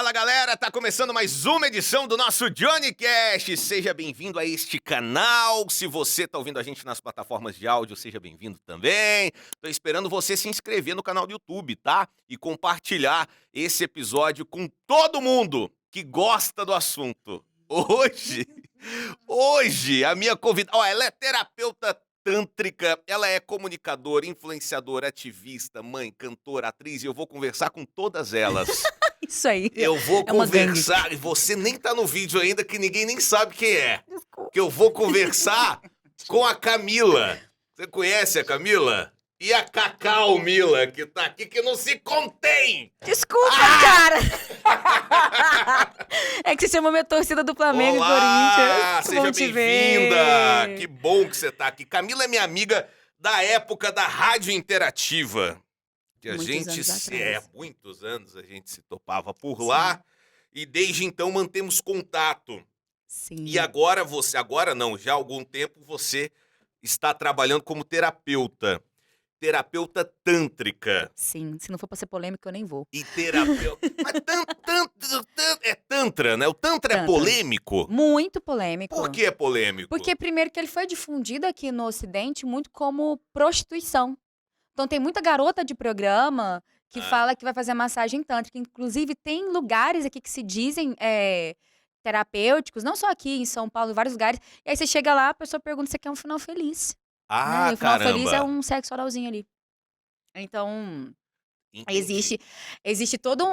Fala galera, tá começando mais uma edição do nosso Johnny Cast. Seja bem-vindo a este canal. Se você tá ouvindo a gente nas plataformas de áudio, seja bem-vindo também. Tô esperando você se inscrever no canal do YouTube, tá? E compartilhar esse episódio com todo mundo que gosta do assunto. Hoje, a minha convidada, ela é terapeuta tântrica, ela é comunicadora, influenciadora, ativista, mãe, cantora, atriz, e eu vou conversar com todas elas. Isso aí. Eu vou É uma gangue. conversar, e você nem tá no vídeo ainda, que ninguém nem sabe quem é. Desculpa. Que eu vou conversar com a Camila. Você conhece a Camila? E a Cacau Mila, que tá aqui, que não se contém! Desculpa, cara! É que você chamou minha torcida do Flamengo Olá, e Corinthians. seja Bom te bem-vinda! ver. Que bom que você tá aqui. Camila é minha amiga da época da Rádio Interativa. Que a Muitos gente anos se... atrás. muitos anos a gente se topava por Sim. lá. E desde então mantemos contato. Sim. E agora agora não, já há algum tempo você está trabalhando como terapeuta. Terapeuta tântrica. Sim, se não for pra ser polêmico, eu nem vou. E terapeuta... Mas é tantra, né? O tantra é Tantra. polêmico. Muito polêmico. Por que é polêmico? Porque, primeiro, que ele foi difundido aqui no Ocidente muito como prostituição. Então, tem muita garota de programa que fala que vai fazer massagem tântrica. Inclusive, tem lugares aqui que se dizem terapêuticos, não só aqui em São Paulo, em vários lugares. E aí você chega lá, a pessoa pergunta se você quer um final feliz. Ah, E o final caramba. feliz é um sexo oralzinho ali. Então, Entendi. existe todo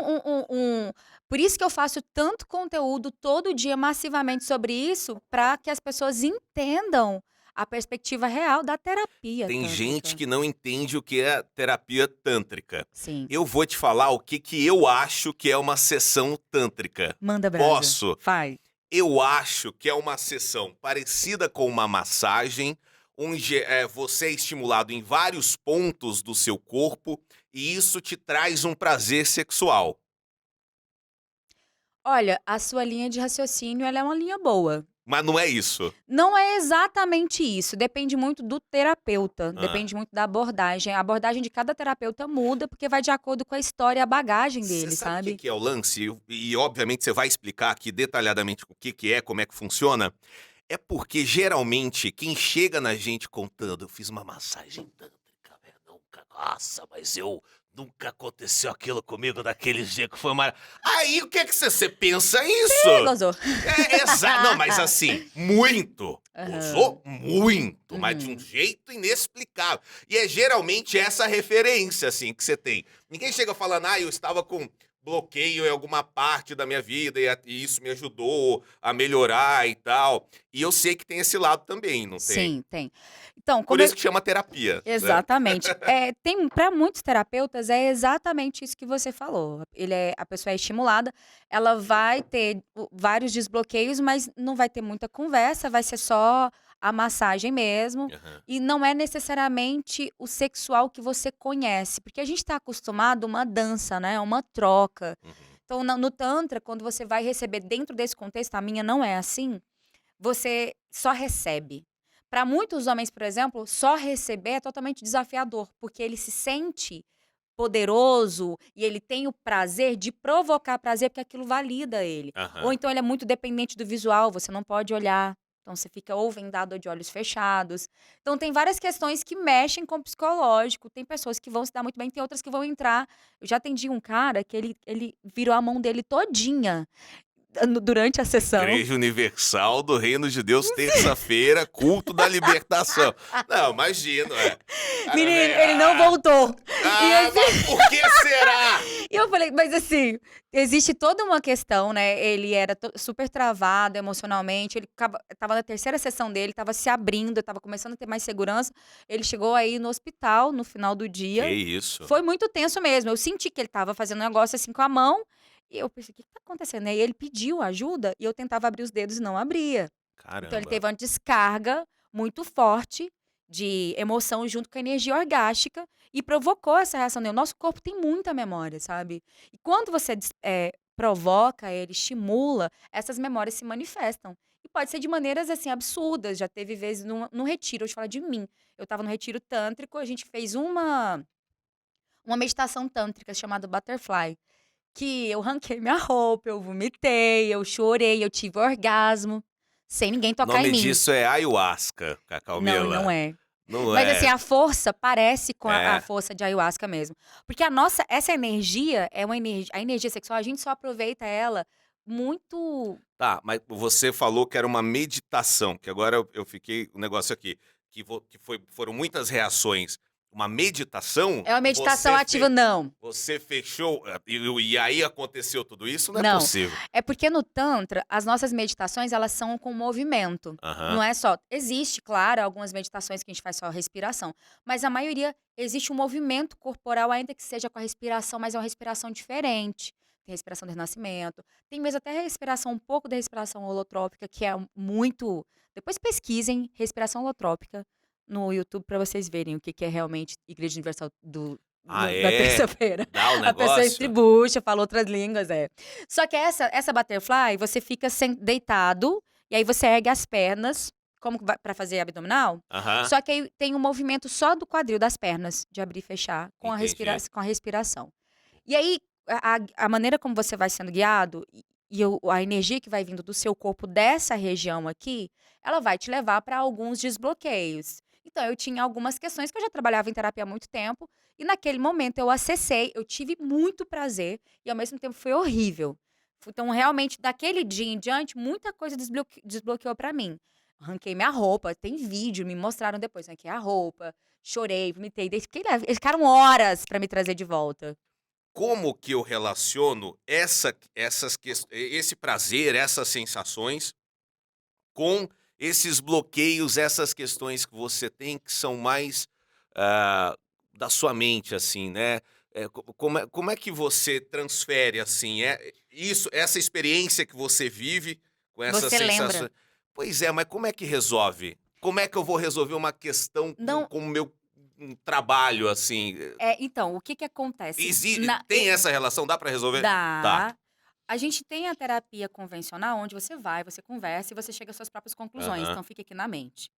Por isso que eu faço tanto conteúdo todo dia, massivamente, sobre isso, para que as pessoas entendam a perspectiva real da terapia Tem tântrica. gente que não entende o que é terapia tântrica. Sim. Eu vou te falar o que eu acho que é uma sessão tântrica. Manda brasa. Posso? Faz. Eu acho que é uma sessão parecida com uma massagem, onde você é estimulado em vários pontos do seu corpo e isso te traz um prazer sexual. Olha, a sua linha de raciocínio, ela é uma linha boa. Mas não é isso. Não é exatamente isso, depende muito do terapeuta, Ah. depende muito da abordagem. A abordagem de cada terapeuta muda, porque vai de acordo com a história e a bagagem dele, Você sabe o sabe? que é o lance? E obviamente você vai explicar aqui detalhadamente o que é, como é que funciona. É porque geralmente quem chega na gente contando, eu fiz uma massagem tântrica, velho, nossa, mas nunca aconteceu aquilo comigo daquele jeito que foi uma... Aí o que você pensa isso? Gozou. Exato, não, mas assim, muito. Aham. Usou muito, mas de um Uhum. jeito inexplicável. E é geralmente essa referência, assim, que você tem. Ninguém chega falando, eu estava com bloqueio em alguma parte da minha vida e isso me ajudou a melhorar e tal. E eu sei que tem esse lado também, não tem? Sim, tem. Então, Por como isso que chama terapia. Né? Exatamente. Para muitos terapeutas, é exatamente isso que você falou. A pessoa é estimulada, ela vai ter vários desbloqueios, mas não vai ter muita conversa, vai ser só a massagem mesmo. Aham. E não é necessariamente o sexual que você conhece, porque a gente está acostumado a uma dança, né? Uma troca. Uhum. Então, no Tantra, quando você vai receber dentro desse contexto, a minha não é assim, você só recebe. Para muitos homens, por exemplo, só receber é totalmente desafiador, porque ele se sente poderoso e ele tem o prazer de provocar prazer, porque aquilo valida ele. Aham. Ou então ele é muito dependente do visual, você não pode olhar. Então você fica ou vendado ou de olhos fechados. Então tem várias questões que mexem com o psicológico. Tem pessoas que vão se dar muito bem, tem outras que vão entrar. Eu já atendi um cara que ele virou a mão dele todinha durante a sessão. Igreja Universal do Reino de Deus, terça-feira, culto da libertação. Não, imagino, Menino, ele não voltou. Mas por que será? E eu falei, mas assim, existe toda uma questão, né? Ele era super travado emocionalmente, ele tava na terceira sessão dele, tava se abrindo, tava começando a ter mais segurança. Ele chegou aí no hospital no final do dia. Que isso? Foi muito tenso mesmo. Eu senti que ele tava fazendo um negócio assim com a mão. E eu pensei, o que tá acontecendo? E ele pediu ajuda e eu tentava abrir os dedos e não abria. Caramba. Então ele teve uma descarga muito forte de emoção junto com a energia orgástica e provocou essa reação nele. O nosso corpo tem muita memória, sabe? E quando você provoca ele, estimula, essas memórias se manifestam. E pode ser de maneiras, assim, absurdas. Já teve vezes num retiro, eu te falo de mim. Eu tava no retiro tântrico, a gente fez uma meditação tântrica chamada Butterfly. que eu ranquei minha roupa, eu vomitei, eu chorei, eu tive orgasmo, sem ninguém O tocar em nome mim. disso é ayahuasca, Cacau Não, não Mila. é. Não Mas assim, é. a força parece com a É. força de ayahuasca mesmo. Porque essa energia é uma energia, a energia sexual, a gente só aproveita ela muito. Tá, mas você falou que era uma meditação, que agora eu fiquei um negócio aqui, foram muitas reações. Uma meditação? É uma meditação ativa, não. Você fechou e aí aconteceu tudo isso? Não é Não. possível. É porque no Tantra, as nossas meditações, elas são com movimento. Aham. Não é só. Existe, claro, algumas meditações que a gente faz só respiração. Mas a maioria existe um movimento corporal, ainda que seja com a respiração, mas é uma respiração diferente. Tem respiração do renascimento. Tem mesmo até respiração, um pouco da respiração holotrópica, que é muito. Depois pesquisem respiração holotrópica no YouTube para vocês verem o que que é realmente Igreja Universal Ah, da é? terça-feira. Dá o A pessoa negócio? estribucha, fala outras línguas, é. Só que essa butterfly, você fica deitado, e aí você ergue as pernas, como para fazer abdominal. Aham, Só que aí tem um movimento só do quadril das pernas, de abrir e fechar, entendi. com a respiração. E aí, a maneira como você vai sendo guiado, a energia que vai vindo do seu corpo dessa região aqui, ela vai te levar para alguns desbloqueios. Então, eu tinha algumas questões que eu já trabalhava em terapia há muito tempo, e naquele momento eu acessei, eu tive muito prazer, e ao mesmo tempo foi horrível. Então, realmente, daquele dia em diante, muita coisa desbloqueou para mim. Arranquei minha roupa, tem vídeo, me mostraram depois. Arranquei a roupa, chorei, vomitei. Eles ficaram horas para me trazer de volta. Como que eu relaciono esse prazer, essas sensações com esses bloqueios, essas questões que você tem que são mais, ah, da sua mente, assim, né. Como é que você transfere, assim, essa experiência que você vive com essas Você lembra? sensações. Pois é, mas como é que resolve? Como é que eu vou resolver uma questão com Não, com o meu, trabalho, assim? então, o que que acontece? Tem essa relação? Dá pra resolver? Tá. Dá. A gente tem a terapia convencional, onde você vai, você conversa e você chega às suas próprias conclusões, Aham, então fica aqui na mente.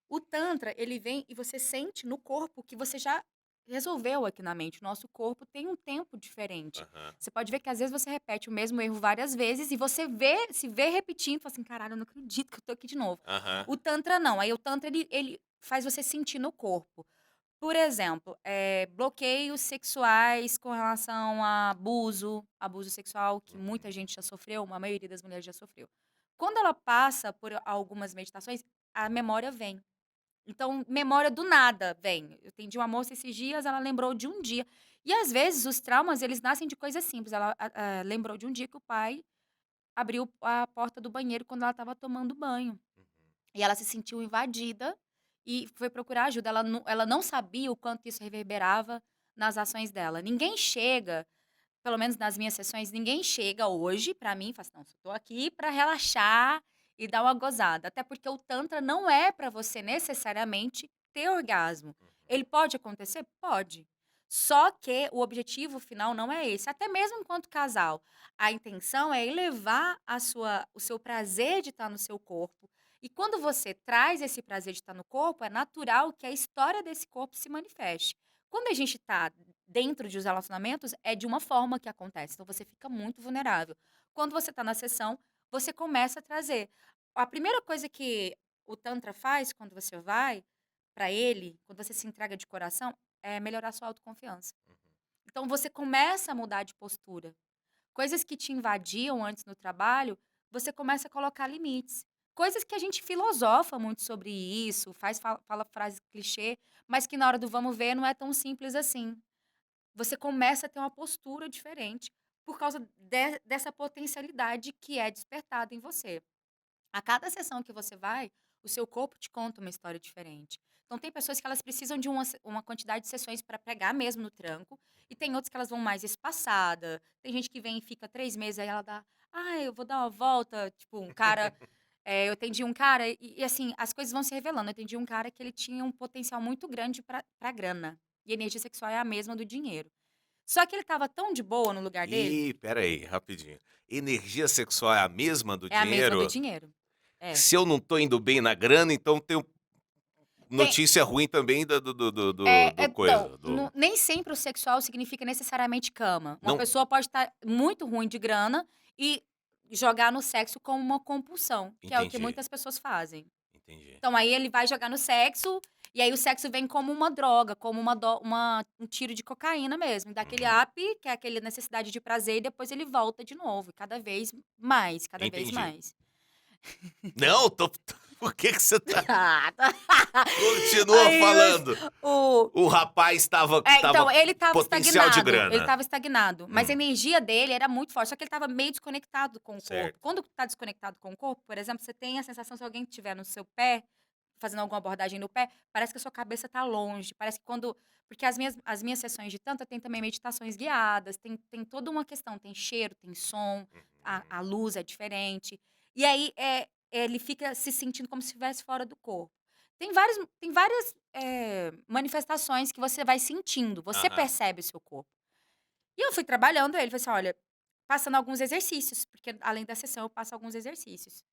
O tantra, ele vem e você sente no corpo que você já resolveu aqui na mente. O nosso corpo tem um tempo diferente. aham, Você pode ver que às vezes você repete o mesmo erro várias vezes e você se vê repetindo, fala assim: "Caralho, eu não acredito que eu tô aqui de novo". aham. O tantra não, aí o tantra ele faz você sentir no corpo. Por exemplo, bloqueios sexuais com relação a abuso sexual, que Uhum, muita gente já sofreu, a maioria das mulheres já sofreu. Quando ela passa por algumas meditações, a memória vem. Então, memória do nada vem. Eu atendi uma moça esses dias, ela lembrou de um dia. E às vezes os traumas, eles nascem de coisas simples. Ela lembrou de um dia que o pai abriu a porta do banheiro quando ela estava tomando banho. uhum. E ela se sentiu invadida e foi procurar ajuda. Ela não sabia o quanto isso reverberava nas ações dela. Ninguém chega, pelo menos nas minhas sessões, ninguém chega hoje pra mim e fala assim: "Não, eu tô aqui pra relaxar e dar uma gozada". Até porque o tantra não é pra você necessariamente ter orgasmo. Ele pode acontecer? Pode. Só que o objetivo final não é esse. Até mesmo enquanto casal, a intenção é elevar o seu prazer de estar no seu corpo. E quando você traz esse prazer de estar no corpo, é natural que a história desse corpo se manifeste. Quando a gente está dentro de os relacionamentos, é de uma forma que acontece, então você fica muito vulnerável. Quando você está na sessão, você começa a trazer. A primeira coisa que o tantra faz quando você vai para ele, quando você se entrega de coração, é melhorar sua autoconfiança. Então você começa a mudar de postura. Coisas que te invadiam antes no trabalho, você começa a colocar limites. Coisas que a gente filosofa muito sobre isso, fala frase clichê, mas que na hora do vamos ver não é tão simples assim. Você começa a ter uma postura diferente por causa dessa potencialidade que é despertada em você. A cada sessão que você vai, o seu corpo te conta uma história diferente. Então, tem pessoas que elas precisam de uma quantidade de sessões para pegar mesmo no tranco, e tem outras que elas vão mais espaçada. Tem gente que vem e fica 3 meses, aí ela dá, ah, eu vou dar uma volta. Tipo, um cara. Eu atendi um cara, assim, as coisas vão se revelando. Eu atendi um cara que ele tinha um potencial muito grande para grana. E a energia sexual é a mesma do dinheiro. Só que ele estava tão de boa no lugar dele, Espera aí, rapidinho. Energia sexual é a mesma do é a mesma do dinheiro? dinheiro. É. Se eu não tô indo bem na grana, então tem Tem, notícia ruim também do então, coisa, do... nem sempre o sexual significa necessariamente cama. Uma Não, pessoa pode estar muito ruim de grana e jogar no sexo como uma compulsão, que é o que entendi, muitas pessoas fazem. entendi. Então, aí ele vai jogar no sexo, e aí o sexo vem como uma droga, como um tiro de cocaína mesmo. Daquele Uhum, up, que é aquela necessidade de prazer, e depois ele volta de novo, cada vez mais, cada vez entendi. mais. Não, por que você tá... Ah, tá. Continua Aí, falando. o, O rapaz estava então, tava ele estava potencial de estagnado, ele grana. estava estagnado, mas a Hum, energia dele era muito forte, só que ele estava meio desconectado com o corpo. certo. Quando tá desconectado com o corpo, por exemplo, você tem a sensação se alguém estiver no seu pé, fazendo alguma abordagem no pé, parece que a sua cabeça tá longe, parece que quando porque as minhas sessões de tantra tem também meditações guiadas, tem toda uma questão, tem cheiro, tem som, Uhum. a luz é diferente, e aí, ele fica se sentindo como se estivesse fora do corpo. Tem várias, manifestações que você vai sentindo, você Aham. percebe o seu corpo. E eu fui trabalhando ele, falei assim: "Olha", passando alguns exercícios, porque além da sessão eu passo alguns exercícios.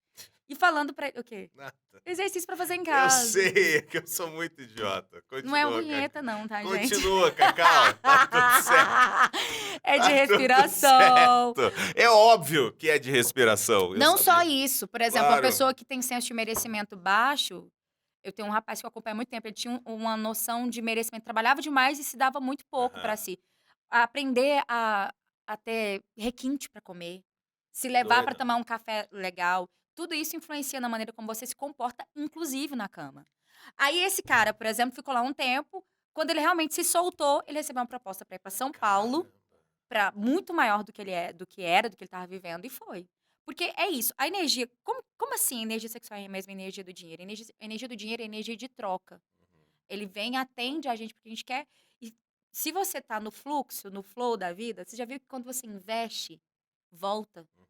E falando pra ele o quê? Nada. Exercício pra fazer em Eu casa. sei, é que eu sou muito idiota. Não é Continua, punheta Cacau. não, tá, gente? Continua, Cacau. Tá tudo certo. É de Tá tudo respiração. certo. É óbvio que é de respiração. Eu Não só sabia. isso, por exemplo, uma Claro. pessoa que tem senso de merecimento baixo, eu tenho um rapaz que eu acompanho há muito tempo, ele tinha uma noção de merecimento, trabalhava demais e se dava muito pouco pra Aham. si. Aprender a ter requinte pra comer, se Que levar pra doido. tomar um café legal, tudo isso influencia na maneira como você se comporta, inclusive na cama. Aí esse cara, por exemplo, ficou lá um tempo, quando ele realmente se soltou, ele recebeu uma proposta pra ir pra São Paulo, Caramba. pra muito maior do que ele é, do que ele estava vivendo e foi. Porque é isso, a energia, como assim a energia sexual é a mesma energia do dinheiro? A energia do dinheiro é energia de troca. Uhum. Ele vem, atende a gente porque a gente quer. E se você tá no fluxo, no flow da vida, você já viu que quando você investe, volta, Uhum.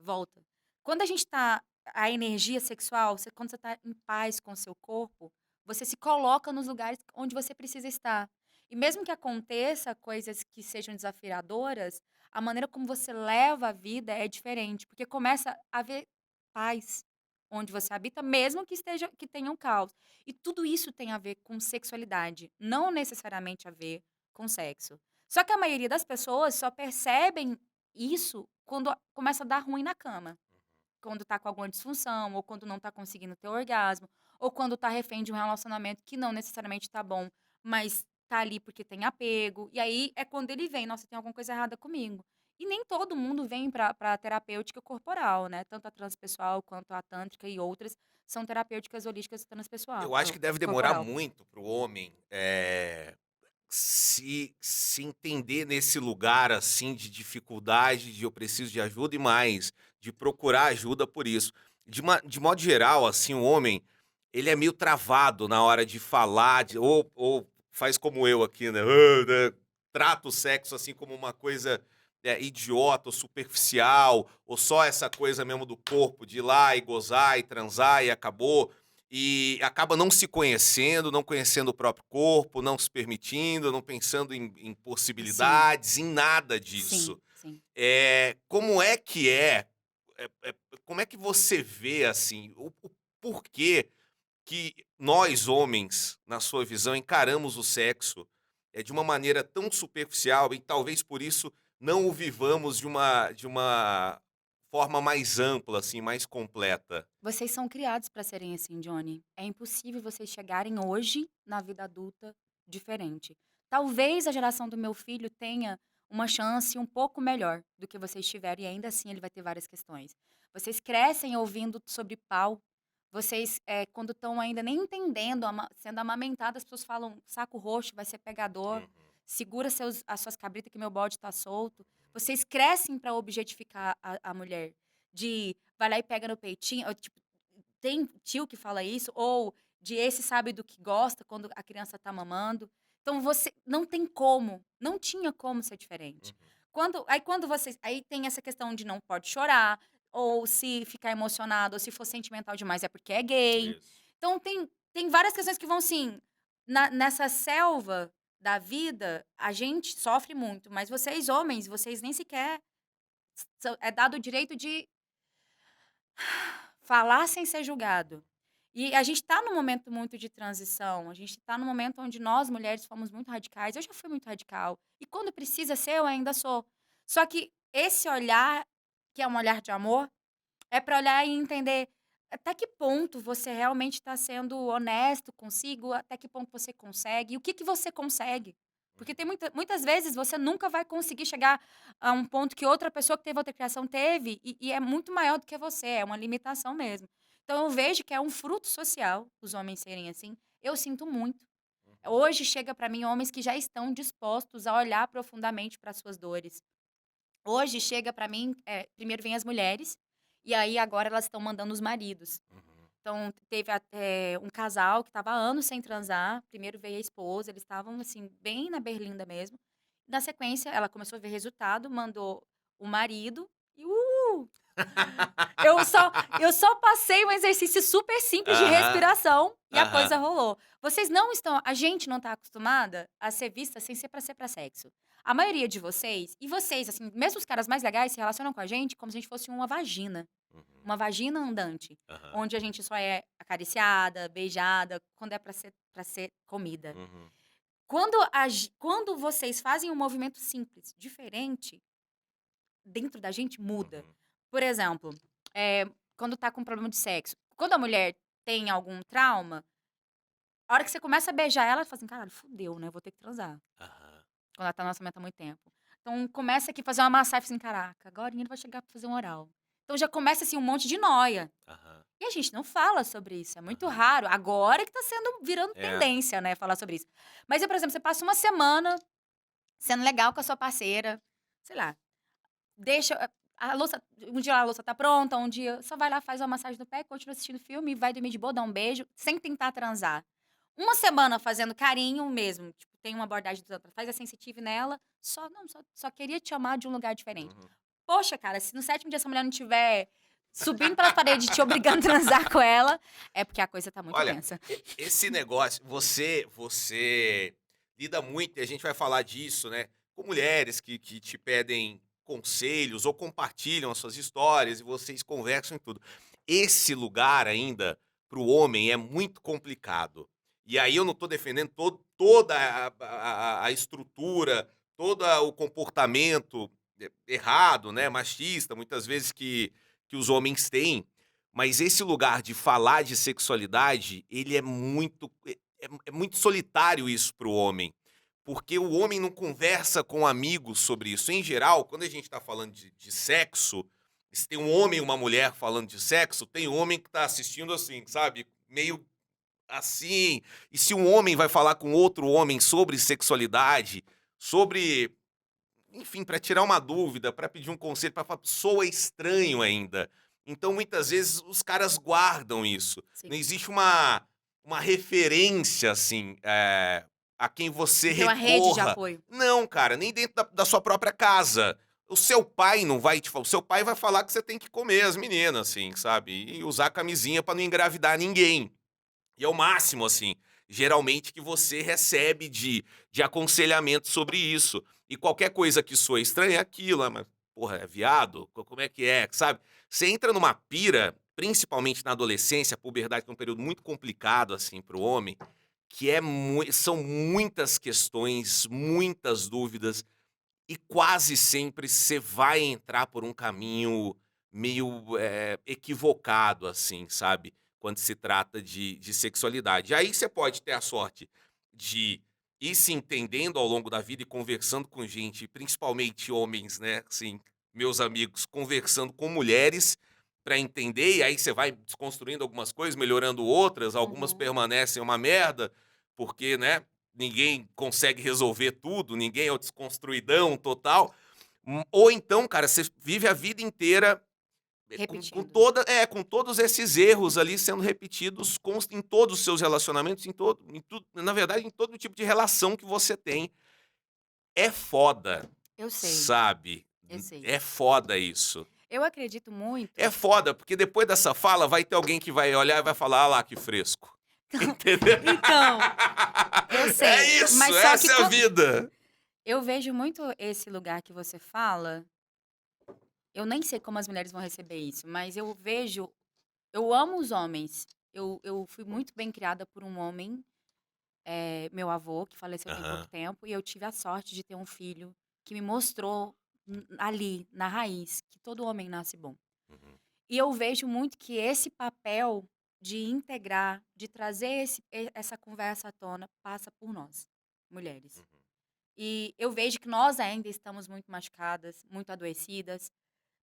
volta. Quando a gente tá. A energia sexual, quando você tá em paz com o seu corpo, você se coloca nos lugares onde você precisa estar. E mesmo que aconteça coisas que sejam desafiadoras, a maneira como você leva a vida é diferente, porque começa a haver paz onde você habita, mesmo que tenha um caos. E tudo isso tem a ver com sexualidade, não necessariamente a ver com sexo. Só que a maioria das pessoas só percebem isso quando começa a dar ruim na cama. Quando tá com alguma disfunção, ou quando não tá conseguindo ter orgasmo, ou quando tá refém de um relacionamento que não necessariamente tá bom, mas tá ali porque tem apego. E aí é quando ele vem, nossa, tem alguma coisa errada comigo. E nem todo mundo vem pra terapêutica corporal, né? Tanto a transpessoal quanto a tântrica e outras são terapêuticas holísticas transpessoal, Eu acho que deve demorar corporal. muito pro homem se entender nesse lugar assim de dificuldade, de eu preciso de ajuda e mais, de procurar ajuda por isso. De modo geral, assim, o homem, ele é meio travado na hora de falar, ou faz como eu aqui, né? Né, trata o sexo assim como uma coisa idiota ou superficial, ou só essa coisa mesmo do corpo, de ir lá e gozar e transar e acabou. E acaba não se conhecendo, não conhecendo o próprio corpo, não se permitindo, não pensando em Sim, possibilidades, em nada sim, disso. sim. Como é que é, é, como é que você vê, assim, o porquê que nós, homens, na sua visão, encaramos o sexo de uma maneira tão superficial e talvez por isso não o vivamos de uma forma mais ampla, assim, mais completa? Vocês são criados para serem assim, Johnny. É impossível vocês chegarem hoje na vida adulta diferente. Talvez a geração do meu filho tenha uma chance um pouco melhor do que vocês tiveram, e ainda assim ele vai ter várias questões. Vocês crescem ouvindo sobre pau. Vocês, quando estão ainda nem entendendo, sendo amamentadas, as pessoas falam saco roxo, vai ser pegador, Uhum. segura as suas cabritas que meu bode está solto. Vocês crescem para objetificar a mulher. De vai lá e pega no peitinho, ou, tipo, tem tio que fala isso, ou de esse sabe do que gosta quando a criança tá mamando. Então você não tem como, não tinha como ser diferente. Uhum. Quando vocês, aí tem essa questão de não pode chorar, ou se ficar emocionado, ou se for sentimental demais é porque é gay. Isso. Então tem várias questões que vão assim, nessa selva da vida, a gente sofre muito, mas vocês homens, vocês nem sequer é dado o direito de falar sem ser julgado. E a gente tá num momento muito de transição, a gente tá num momento onde nós mulheres fomos muito radicais, eu já fui muito radical, e quando precisa ser eu ainda sou. Só que esse olhar, que é um olhar de amor, é para olhar e entender até que ponto você realmente está sendo honesto consigo, até que ponto você consegue, e o que que você consegue. Porque tem muitas vezes você nunca vai conseguir chegar a um ponto que outra pessoa que teve outra criação teve, e é muito maior do que você, é uma limitação mesmo. Então eu vejo que é um fruto social os homens serem assim. Eu sinto muito. Uhum. Hoje chega para mim homens que já estão dispostos a olhar profundamente para suas dores. Hoje chega para mim, primeiro vem as mulheres, e aí agora elas estão mandando os maridos. Uhum. Então teve até um casal que estava anos sem transar, primeiro veio a esposa, eles estavam, assim, bem na berlinda mesmo. Na sequência, ela começou a ver resultado, mandou o marido e, eu só eu só passei um exercício super simples de Aham, respiração e a aham. coisa rolou. Vocês não estão a gente não tá acostumada a ser vista sem ser pra sexo. A maioria de vocês e vocês, assim, mesmo os caras mais legais se relacionam com a gente como se a gente fosse Uhum. uma vagina andante, Aham. onde a gente só é acariciada, beijada, quando é pra ser comida. Uhum. Quando vocês fazem um movimento simples, diferente, dentro da gente muda. Uhum. Por exemplo, quando tá com problema de sexo, quando a mulher tem algum trauma, a hora que você começa a beijar ela, ela fala assim: "Caralho, fudeu, né, vou ter que transar", Aham. quando ela tá no relacionamento há muito tempo. Então começa aqui a fazer uma massagem, assim: "Caraca, agorinha ele vai chegar pra fazer um oral". Então já começa, assim, um monte de nóia. Aham. E a gente não fala sobre isso, é muito Aham. raro. Agora que tá virando É. tendência, né, falar sobre isso. Mas eu, por exemplo, você passa uma semana sendo legal com a sua parceira, sei lá, deixa a louça um dia a louça tá pronta, um dia só vai lá, faz uma massagem no pé, continua assistindo filme, vai dormir de boa, dá um beijo, sem tentar transar. Uma semana fazendo carinho mesmo, tipo, tem uma abordagem do tantra, faz a sensitive nela, só não, só queria te amar de um lugar diferente. Uhum. Poxa, cara, se no 7º dia essa mulher não tiver subindo pelas paredes, te obrigando a transar com ela, é porque a coisa tá muito Olha, tensa. esse negócio, você lida muito, e a gente vai falar disso, né, com mulheres que te pedem conselhos ou compartilham as suas histórias e vocês conversam e tudo. Esse lugar ainda, para o homem, é muito complicado. E aí eu não tô defendendo toda a estrutura, todo o comportamento errado, né, machista, muitas vezes que os homens têm, mas esse lugar de falar de sexualidade, ele é muito solitário isso para o homem, porque o homem não conversa com amigos sobre isso. Em geral, quando a gente tá falando de sexo, se tem um homem e uma mulher falando de sexo, tem homem que tá assistindo assim, sabe, meio assim. E se um homem vai falar com outro homem sobre sexualidade, sobre, enfim, para tirar uma dúvida, para pedir um conselho, para falar, soa estranho ainda. Então, muitas vezes, os caras guardam isso. Não Sim. existe uma referência, assim, a quem você Não tem uma rede de recorra. apoio. Não, cara, nem dentro da sua própria casa. O seu pai não vai te falar. O seu pai vai falar que você tem que comer as meninas, assim, sabe? E usar camisinha para não engravidar ninguém. E é o máximo, assim, geralmente que você recebe de aconselhamento sobre isso. E qualquer coisa que soe estranha é aquilo, mas, porra, é viado? Como é, sabe? Você entra numa pira, principalmente na adolescência, a puberdade que é um período muito complicado, assim, pro homem, que são muitas questões, muitas dúvidas, e quase sempre você vai entrar por um caminho meio, equivocado, assim, sabe, quando se trata de sexualidade. Aí você pode ter a sorte de ir se entendendo ao longo da vida e conversando com gente, principalmente homens, né, assim, meus amigos, conversando com mulheres para entender, e aí você vai desconstruindo algumas coisas, melhorando outras, algumas Uhum. permanecem uma merda, porque, né, ninguém consegue resolver tudo, ninguém é o desconstruidão total. Ou então, cara, você vive a vida inteira Repetindo. com todos esses erros ali sendo repetidos em todos os seus relacionamentos, em tudo, na verdade, em todo tipo de relação que você tem. É foda, Eu sei, sabe? eu sei. É foda isso. Eu acredito É muito. foda, porque depois dessa fala vai ter alguém que vai olhar e vai falar: "Ah lá, que fresco". Entendeu? Então, eu É sei, isso, mas só que essa é a vida. eu vejo muito esse lugar que você fala, eu nem sei como as mulheres vão receber isso, mas eu amo os homens Eu fui muito bem criada por um homem, meu avô, que faleceu tem pouco Aham. tempo, e eu tive a sorte de ter um filho que me mostrou ali, na raiz, que todo homem nasce bom. Uhum. E eu vejo muito que esse papel de integrar, de trazer essa conversa à tona, passa por nós, mulheres. Uhum. E eu vejo que nós ainda estamos muito machucadas, muito adoecidas.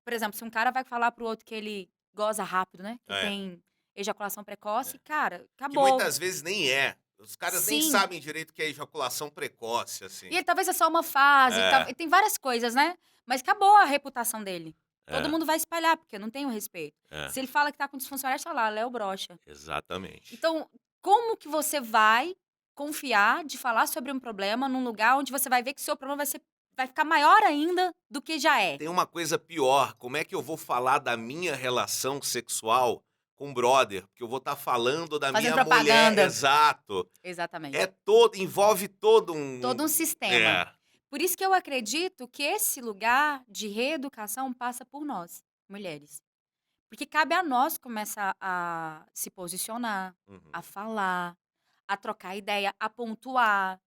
Por exemplo, se um cara vai falar pro outro que ele goza rápido, né? Que É, tem ejaculação precoce, é. cara, Que acabou. muitas vezes nem é. Os caras nem Sim. sabem direito o que é ejaculação precoce, assim. E talvez é só uma fase, É, tem várias coisas, né? Mas acabou a reputação dele. Todo é, mundo vai espalhar, porque não tem o respeito. é. Se ele fala que tá com disfuncionalidade, tá lá, Léo broxa. Exatamente. Então, como que você vai confiar de falar sobre um problema num lugar onde você vai ver que o seu problema vai ficar maior ainda do que já é? Tem uma coisa pior, como é que eu vou falar da minha relação sexual com o brother? Porque eu vou estar falando da Fazendo minha mulher, propaganda. exato. Exatamente. Envolve todo Todo um um sistema. é. Por isso que eu acredito que esse lugar de reeducação passa por nós, mulheres. Porque cabe a nós começar a se posicionar, a Uhum. falar, a trocar ideia, a pontuar.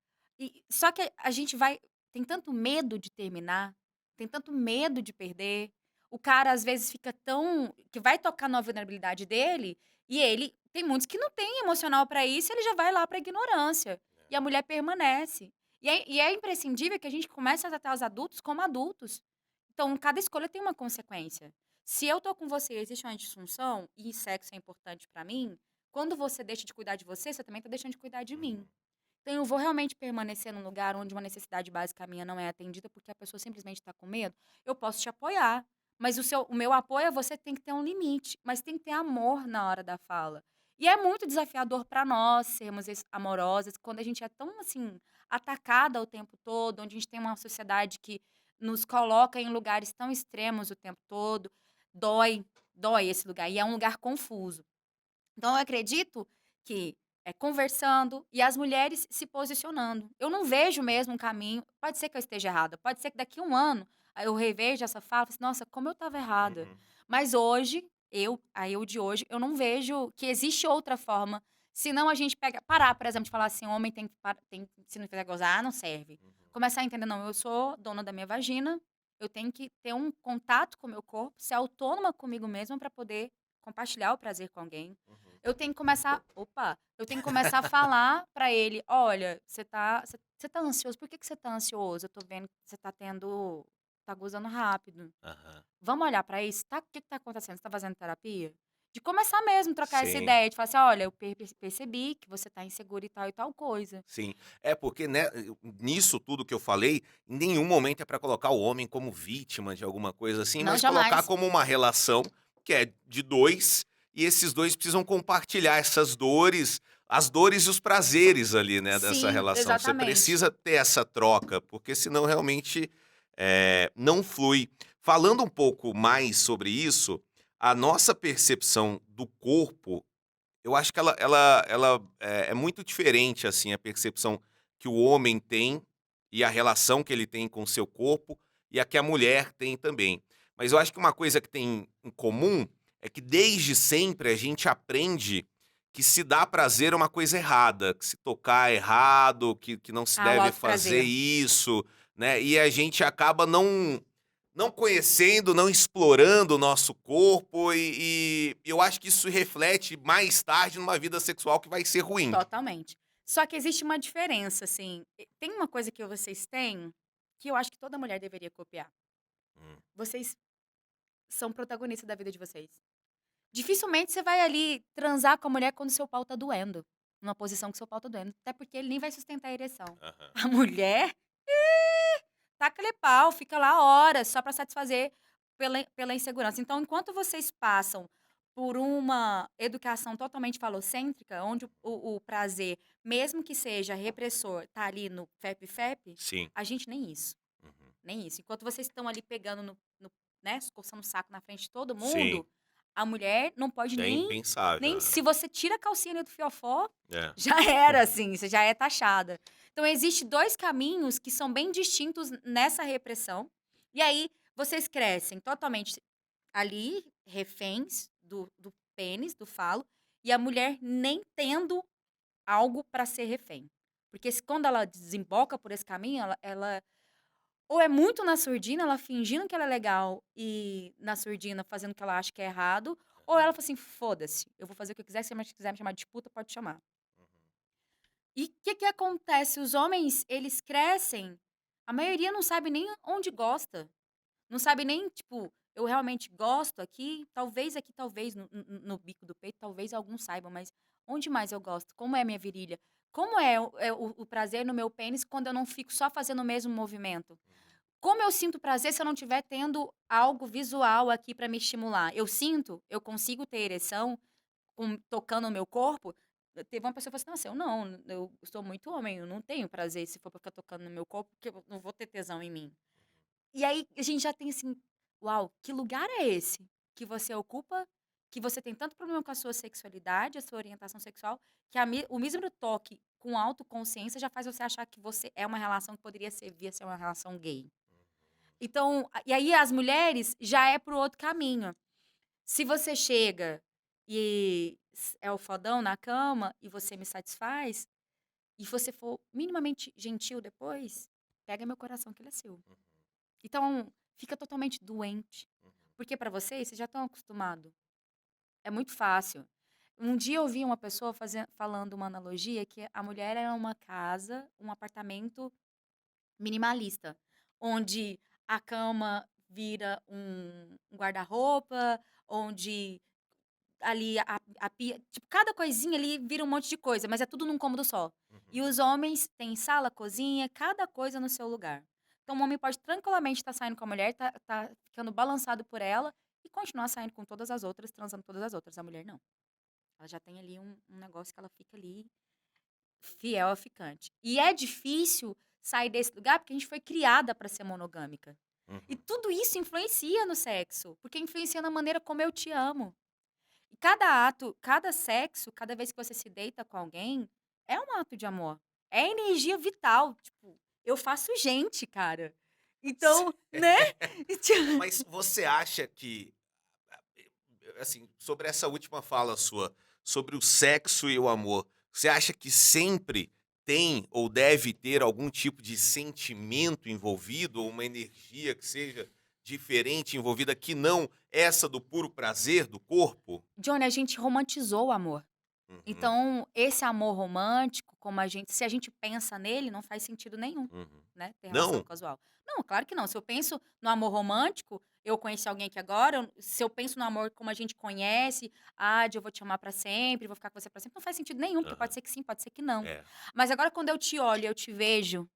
Só que a gente vai tem tanto medo de terminar, tem tanto medo de perder. O cara às vezes fica tão que vai tocar na vulnerabilidade dele e ele tem muitos que não tem emocional para isso, ele já vai lá para ignorância. E a mulher permanece. E é imprescindível que a gente comece a tratar os adultos como adultos. Então, cada escolha tem uma consequência. Se eu tô com você e existe uma disfunção, e sexo é importante pra mim, quando você deixa de cuidar de você, você também tá deixando de cuidar de mim. Uhum. Então eu vou realmente permanecer num lugar onde uma necessidade básica minha não é atendida porque a pessoa simplesmente tá com medo? Eu posso te apoiar, mas o meu apoio a você tem que ter um limite, mas tem que ter amor na hora da fala. E é muito desafiador pra nós sermos amorosas quando a gente é tão assim atacada o tempo todo, onde a gente tem uma sociedade que nos coloca em lugares tão extremos o tempo todo. Dói, dói esse lugar, e é um lugar confuso. Então eu acredito que é conversando e as mulheres se posicionando. Eu não vejo mesmo um caminho, pode ser que eu esteja errada, pode ser que daqui a um ano eu reveja essa fala e fale assim, nossa, como eu estava errada. Uhum. Mas hoje, a eu de hoje, eu não vejo que existe outra forma, senão a gente parar, por exemplo, de falar assim, homem tem que, se não fizer gozar, não serve. Uhum. Começar a entender, não, eu sou dona da minha vagina, eu tenho que ter um contato com o meu corpo, ser autônoma comigo mesma para poder compartilhar o prazer com alguém. Uhum. Eu tenho que começar a falar pra ele: "Olha, você tá ansioso, por que que você tá ansioso? Eu tô vendo que você tá gozando rápido. Aham. Vamos olhar pra isso? O que que tá acontecendo? Você tá fazendo terapia?" De começar mesmo, trocar essa Sim. ideia, de falar assim: "Olha, eu percebi que você tá insegura e tal coisa." Sim. É porque, né, nisso tudo que eu falei, em nenhum momento é para colocar o homem como vítima de alguma coisa assim, Não, mas colocar jamais. como uma relação que é de 2 e esses 2 precisam compartilhar essas dores, as dores e os prazeres ali, né, dessa Sim, relação. Você exatamente. precisa ter essa troca, porque senão realmente, não flui. Falando um pouco mais sobre isso, a nossa percepção do corpo eu acho que ela é muito diferente, assim, a percepção que o homem tem e a relação que ele tem com o seu corpo e a que a mulher tem também. Mas eu acho que uma coisa que tem em comum é que desde sempre a gente aprende que se dar prazer é uma coisa errada, que se tocar é errado, que não se Ah, o deve alto fazer prazer. isso, né, e a gente acaba não conhecendo, não explorando o nosso corpo e eu acho que isso reflete mais tarde numa vida sexual que vai ser ruim. Totalmente. Só que existe uma diferença, assim, tem uma coisa que vocês têm, que eu acho que toda mulher deveria copiar. Hum. Vocês são protagonistas da vida de vocês. Dificilmente você vai ali transar com a mulher quando seu pau tá doendo, numa posição que seu pau tá doendo, até porque ele nem vai sustentar a ereção. Aham. A mulher, taca-lhe pau, fica lá horas só pra satisfazer pela insegurança. Então, enquanto vocês passam por uma educação totalmente falocêntrica, onde o prazer, mesmo que seja repressor, tá ali no fepe-fepe, Sim. a gente nem isso, Uhum. nem isso. Enquanto vocês estão ali pegando né, coçando o saco na frente de todo Sim. mundo, a mulher não pode É impensável. nem se você tira a calcinha ali do fiofó, É. já era, assim, você já é taxada. Então existe 2 caminhos que são bem distintos nessa repressão, e aí vocês crescem totalmente ali, reféns do pênis, do falo, e a mulher nem tendo algo pra ser refém. Porque quando ela desemboca por esse caminho, ela ou é muito na surdina, ela fingindo que ela é legal e na surdina fazendo o que ela acha que é errado, ou ela fala assim: foda-se, eu vou fazer o que eu quiser, se você quiser me chamar de puta, pode chamar. E o que acontece? Os homens, eles crescem, a maioria não sabe nem onde gosta. Não sabe nem, tipo, eu realmente gosto aqui, talvez, no bico do peito, talvez alguns saibam, mas onde mais eu gosto? Como é a minha virilha? Como é o prazer no meu pênis quando eu não fico só fazendo o mesmo movimento? Como eu sinto prazer se eu não estiver tendo algo visual aqui pra me estimular? Eu sinto? Eu consigo ter ereção tocando o meu corpo? Teve uma pessoa que falou assim: nossa, eu não, eu sou muito homem, eu não tenho prazer se for pra ficar tocando no meu corpo, porque eu não vou ter tesão em mim. E aí a gente já tem assim, uau, que lugar é esse que você ocupa, que você tem tanto problema com a sua sexualidade, a sua orientação sexual, que o mesmo toque com autoconsciência já faz você achar que você é uma relação que poderia ser, via ser uma relação gay. Então, e aí as mulheres já é pro outro caminho. Se você chega e é o fodão na cama e você me satisfaz, e você for minimamente gentil depois, pega meu coração que ele é seu. Então, fica totalmente doente. Porque pra vocês já estão acostumados. É muito fácil. Um dia eu vi uma pessoa falando uma analogia que a mulher era uma casa, um apartamento minimalista, onde a cama vira um guarda-roupa, onde ali a pia, tipo, cada coisinha ali vira um monte de coisa, mas é tudo num cômodo só. E os homens têm sala, cozinha, cada coisa no seu lugar. Então o homem pode tranquilamente estar saindo com a mulher, tá ficando balançado por ela e continuar saindo com todas as outras, transando todas as outras. A mulher não. Ela já tem ali um negócio que ela fica ali fiel a ficante. E é difícil sair desse lugar porque a gente foi criada para ser monogâmica. E tudo isso influencia no sexo, porque influencia na maneira como eu te amo. E cada ato, cada sexo, cada vez que você se deita com alguém, é um ato de amor. É energia vital. Tipo, eu faço gente, cara. Então, né? Mas você acha que, assim, sobre essa última fala sua, sobre o sexo e o amor, você acha que sempre tem ou deve ter algum tipo de sentimento envolvido, ou uma energia que seja diferente envolvida, que não essa do puro prazer do corpo? Johnny, a gente romantizou o amor. Uhum, Então, esse amor romântico, como se a gente pensa nele, não faz sentido nenhum, uhum. né? Ter relação Não? casual. Não, claro que não. Se eu penso no amor romântico, eu conheci alguém aqui agora, se eu penso no amor como a gente conhece, eu vou te amar pra sempre, vou ficar com você pra sempre, não faz sentido nenhum, porque pode Aham, ser que sim, pode ser que não. é. Mas agora quando eu te olho, eu te vejo,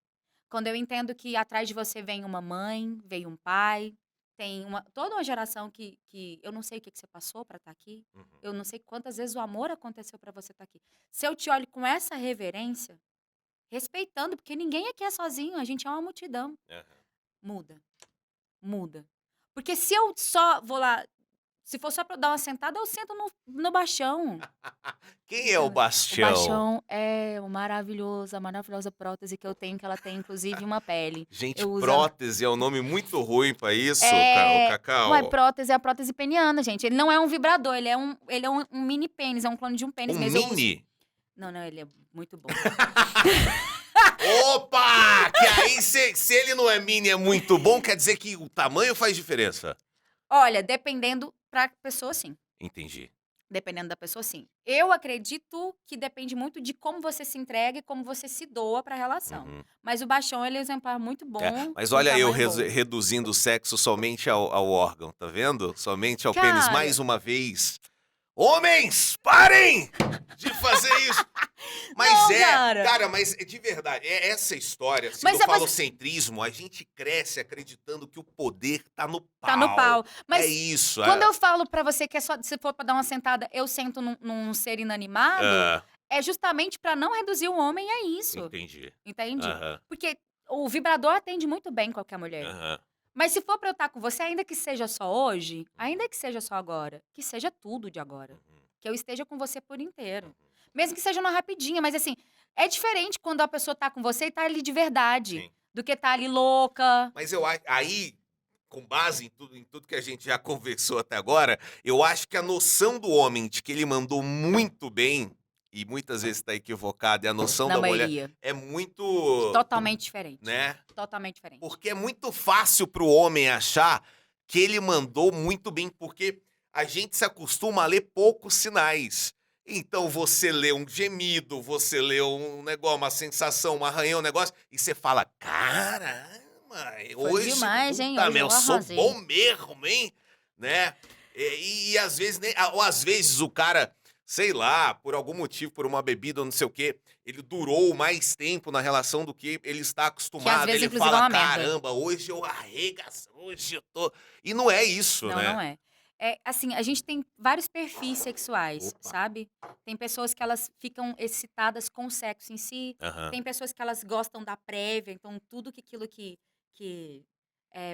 quando eu entendo que atrás de você vem uma mãe, veio um pai, tem toda uma geração que eu não sei o que você passou pra estar aqui, Uhum, eu não sei quantas vezes o amor aconteceu pra você estar aqui. Se eu te olho com essa reverência, respeitando, porque ninguém aqui é sozinho, a gente é uma multidão, aham. muda, muda. Porque se eu só vou lá, se for só pra eu dar uma sentada, eu sento no baixão. Quem é o Entendeu? O Bastião? baixão é a maravilhosa prótese que eu tenho, que ela tem inclusive uma pele. Gente, Eu uso prótese é um nome muito ruim pra isso, o ué, Cacau. prótese é a prótese peniana, gente. Ele não é um vibrador, ele é um mini pênis, é um clone de um pênis Um mesmo. Eu uso. mini? Não, não, ele é muito bom. Opa! Que aí, se ele não é mini, é muito bom, quer dizer que o tamanho faz diferença. Olha, dependendo pra pessoa, sim. Entendi. Dependendo da pessoa, sim. Eu acredito que depende muito de como você se entrega e como você se doa pra relação. Uhum. Mas o baixão, ele é um exemplar muito É, bom, mas de um olha eu tamanho bom. reduzindo o sexo somente ao órgão, tá vendo? Somente ao pênis Cara, mais uma vez. Homens, parem de fazer isso. Mas não, cara. cara, mas de verdade, é essa história assim, Mas, do falocentrismo, a gente cresce acreditando que o poder tá no tá no pau. pau. É Mas isso. quando eu falo pra você que é só se for pra dar uma sentada, eu sento num ser inanimado, Ah, é justamente pra não reduzir o homem a isso, entendi. entende? Aham, Porque o vibrador atende muito bem qualquer mulher. aham. Mas se for pra eu estar com você, ainda que seja só hoje, ainda que seja só agora, que seja tudo de agora. Uhum, Que eu esteja com você por inteiro. uhum. Mesmo que seja uma rapidinha, mas assim, é diferente quando a pessoa tá com você e tá ali de verdade, Sim. do que tá ali louca. Mas aí, com base em tudo que a gente já conversou até agora, eu acho que a noção do homem de que ele mandou muito bem, e muitas vezes está equivocada, e a noção Na da mulher maioria. é muito, Totalmente diferente. né? Totalmente diferente. Porque é muito fácil pro homem achar que ele mandou muito bem, porque a gente se acostuma a ler poucos sinais. Então você lê um gemido, você lê um negócio, uma sensação, um arranhão, um negócio, e você fala: caramba, Foi hoje, demais, hein? puta, Hoje meu, eu eu sou arrasei. bom mesmo, hein? Né? E às vezes, ou às vezes o cara, sei lá, por algum motivo, por uma bebida ou não sei o quê, ele durou mais tempo na relação do que ele está Que às acostumado. vezes, Ele inclusive, é fala: uma merda. caramba, hoje eu arregaço, hoje eu tô. E não é isso, Não, né? não é. É, assim, a gente tem vários perfis sexuais, Opa. sabe? Tem pessoas que elas ficam excitadas com o sexo em si, Aham. tem pessoas que elas gostam da prévia, então tudo que aquilo que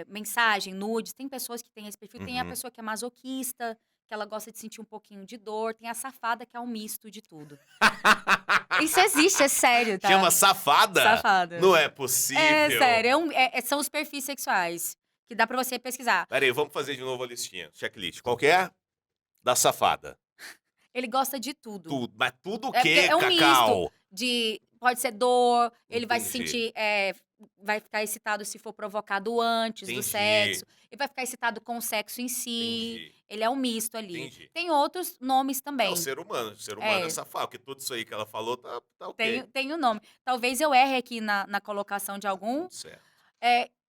mensagem, nudes, tem pessoas que têm esse perfil, tem a Uhum. pessoa que é masoquista, que ela gosta de sentir um pouquinho de dor, tem a safada que é um misto de tudo. Isso existe, é sério, tá? Chama safada? Safada. Não é É possível. sério, são os perfis sexuais que dá pra você pesquisar. Peraí, vamos fazer de novo a listinha. Checklist. Qual que é? Da safada. Ele gosta de tudo. Tudo. Mas tudo o É porque quê, é um misto Cacau? de pode ser dor, ele vai se Entendi. sentir, vai ficar excitado se for provocado antes do Entendi. sexo, ele vai ficar excitado com o sexo em si, Entendi. ele é um misto ali. Entendi. Tem outros nomes É o também. ser humano. O ser humano é É, safado. Porque tudo isso aí que ela falou tá ok. tem o nome. Talvez eu erre aqui na colocação de Tá algum. tudo certo.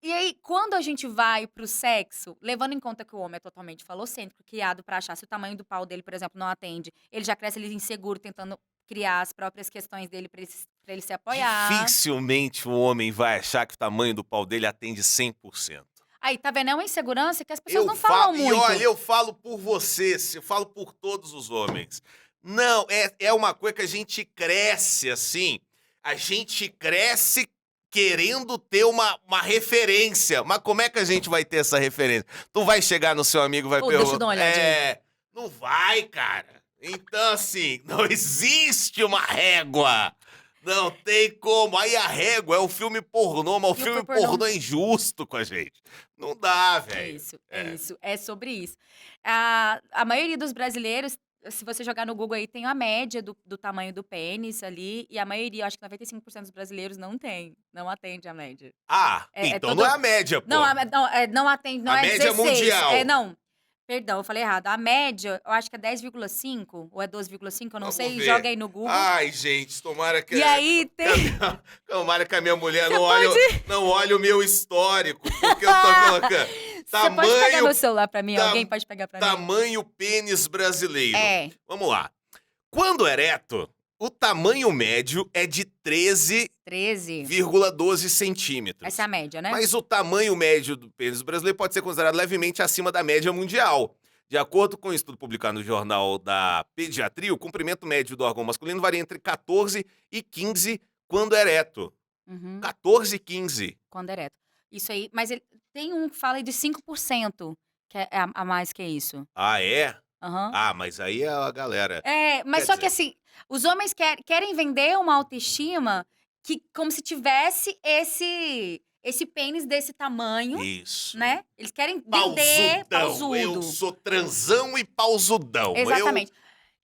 E aí, quando a gente vai pro sexo, levando em conta que o homem é totalmente falocêntrico, criado pra achar se o tamanho do pau dele, por exemplo, não atende, ele já cresce ali inseguro, tentando criar as próprias questões dele pra ele se apoiar. Dificilmente o homem vai achar que o tamanho do pau dele atende 100%. Aí, tá vendo? É uma insegurança que as pessoas Eu não falam falo, e muito. olha, eu falo por você, eu falo por todos os homens. Não, é uma coisa que a gente cresce assim, a gente cresce querendo ter uma referência. Mas como é que a gente vai ter essa referência? Tu vai chegar no seu amigo e vai Ô, deixa eu dar perguntar. uma olhadinha. Não vai, cara. Então, assim, não existe uma régua. Não tem como. Aí a régua é o filme pornô, mas o E o filme pornô? pornô é injusto com a gente. Não dá, É velho. isso, é isso. É sobre isso. A maioria dos brasileiros, se você jogar no Google aí, tem a média do tamanho do pênis ali, e a maioria, acho que 95% dos brasileiros não tem, não atende a média. Ah, É então todo. não é a média, pô. Não, não atende, não A é média 16. mundial. Não, perdão, eu falei errado. A média, eu acho que é 10,5 ou é 12,5, eu não Vamos sei. ver. Joga aí no Google. Ai, gente, tomara que, E aí tem. tomara que a minha mulher Você não olhe o meu histórico, porque eu tô colocando Você pode pegar tamanho, meu celular pra mim? tam- Alguém pode pegar pra mim? tamanho pênis brasileiro. É, Vamos lá. Quando ereto, o tamanho médio é de 13. 13,12 centímetros. Essa é a média, né? Mas o tamanho médio do pênis brasileiro pode ser considerado levemente acima da média mundial. De acordo com um estudo publicado no Jornal da Pediatria, o comprimento médio do órgão masculino varia entre 14 e 15 quando ereto. Uhum, 14 e 15. quando ereto. Isso aí, mas tem um que fala de 5%, que é a mais que isso. Ah, é? Aham. Ah, mas aí é a galera. Mas Quer só que dizer, assim, os homens querem vender uma autoestima que como se tivesse esse pênis desse tamanho, isso. né? Eles querem vender Pauzudão. Eu pausudo. sou transão e pauzudão. Exatamente.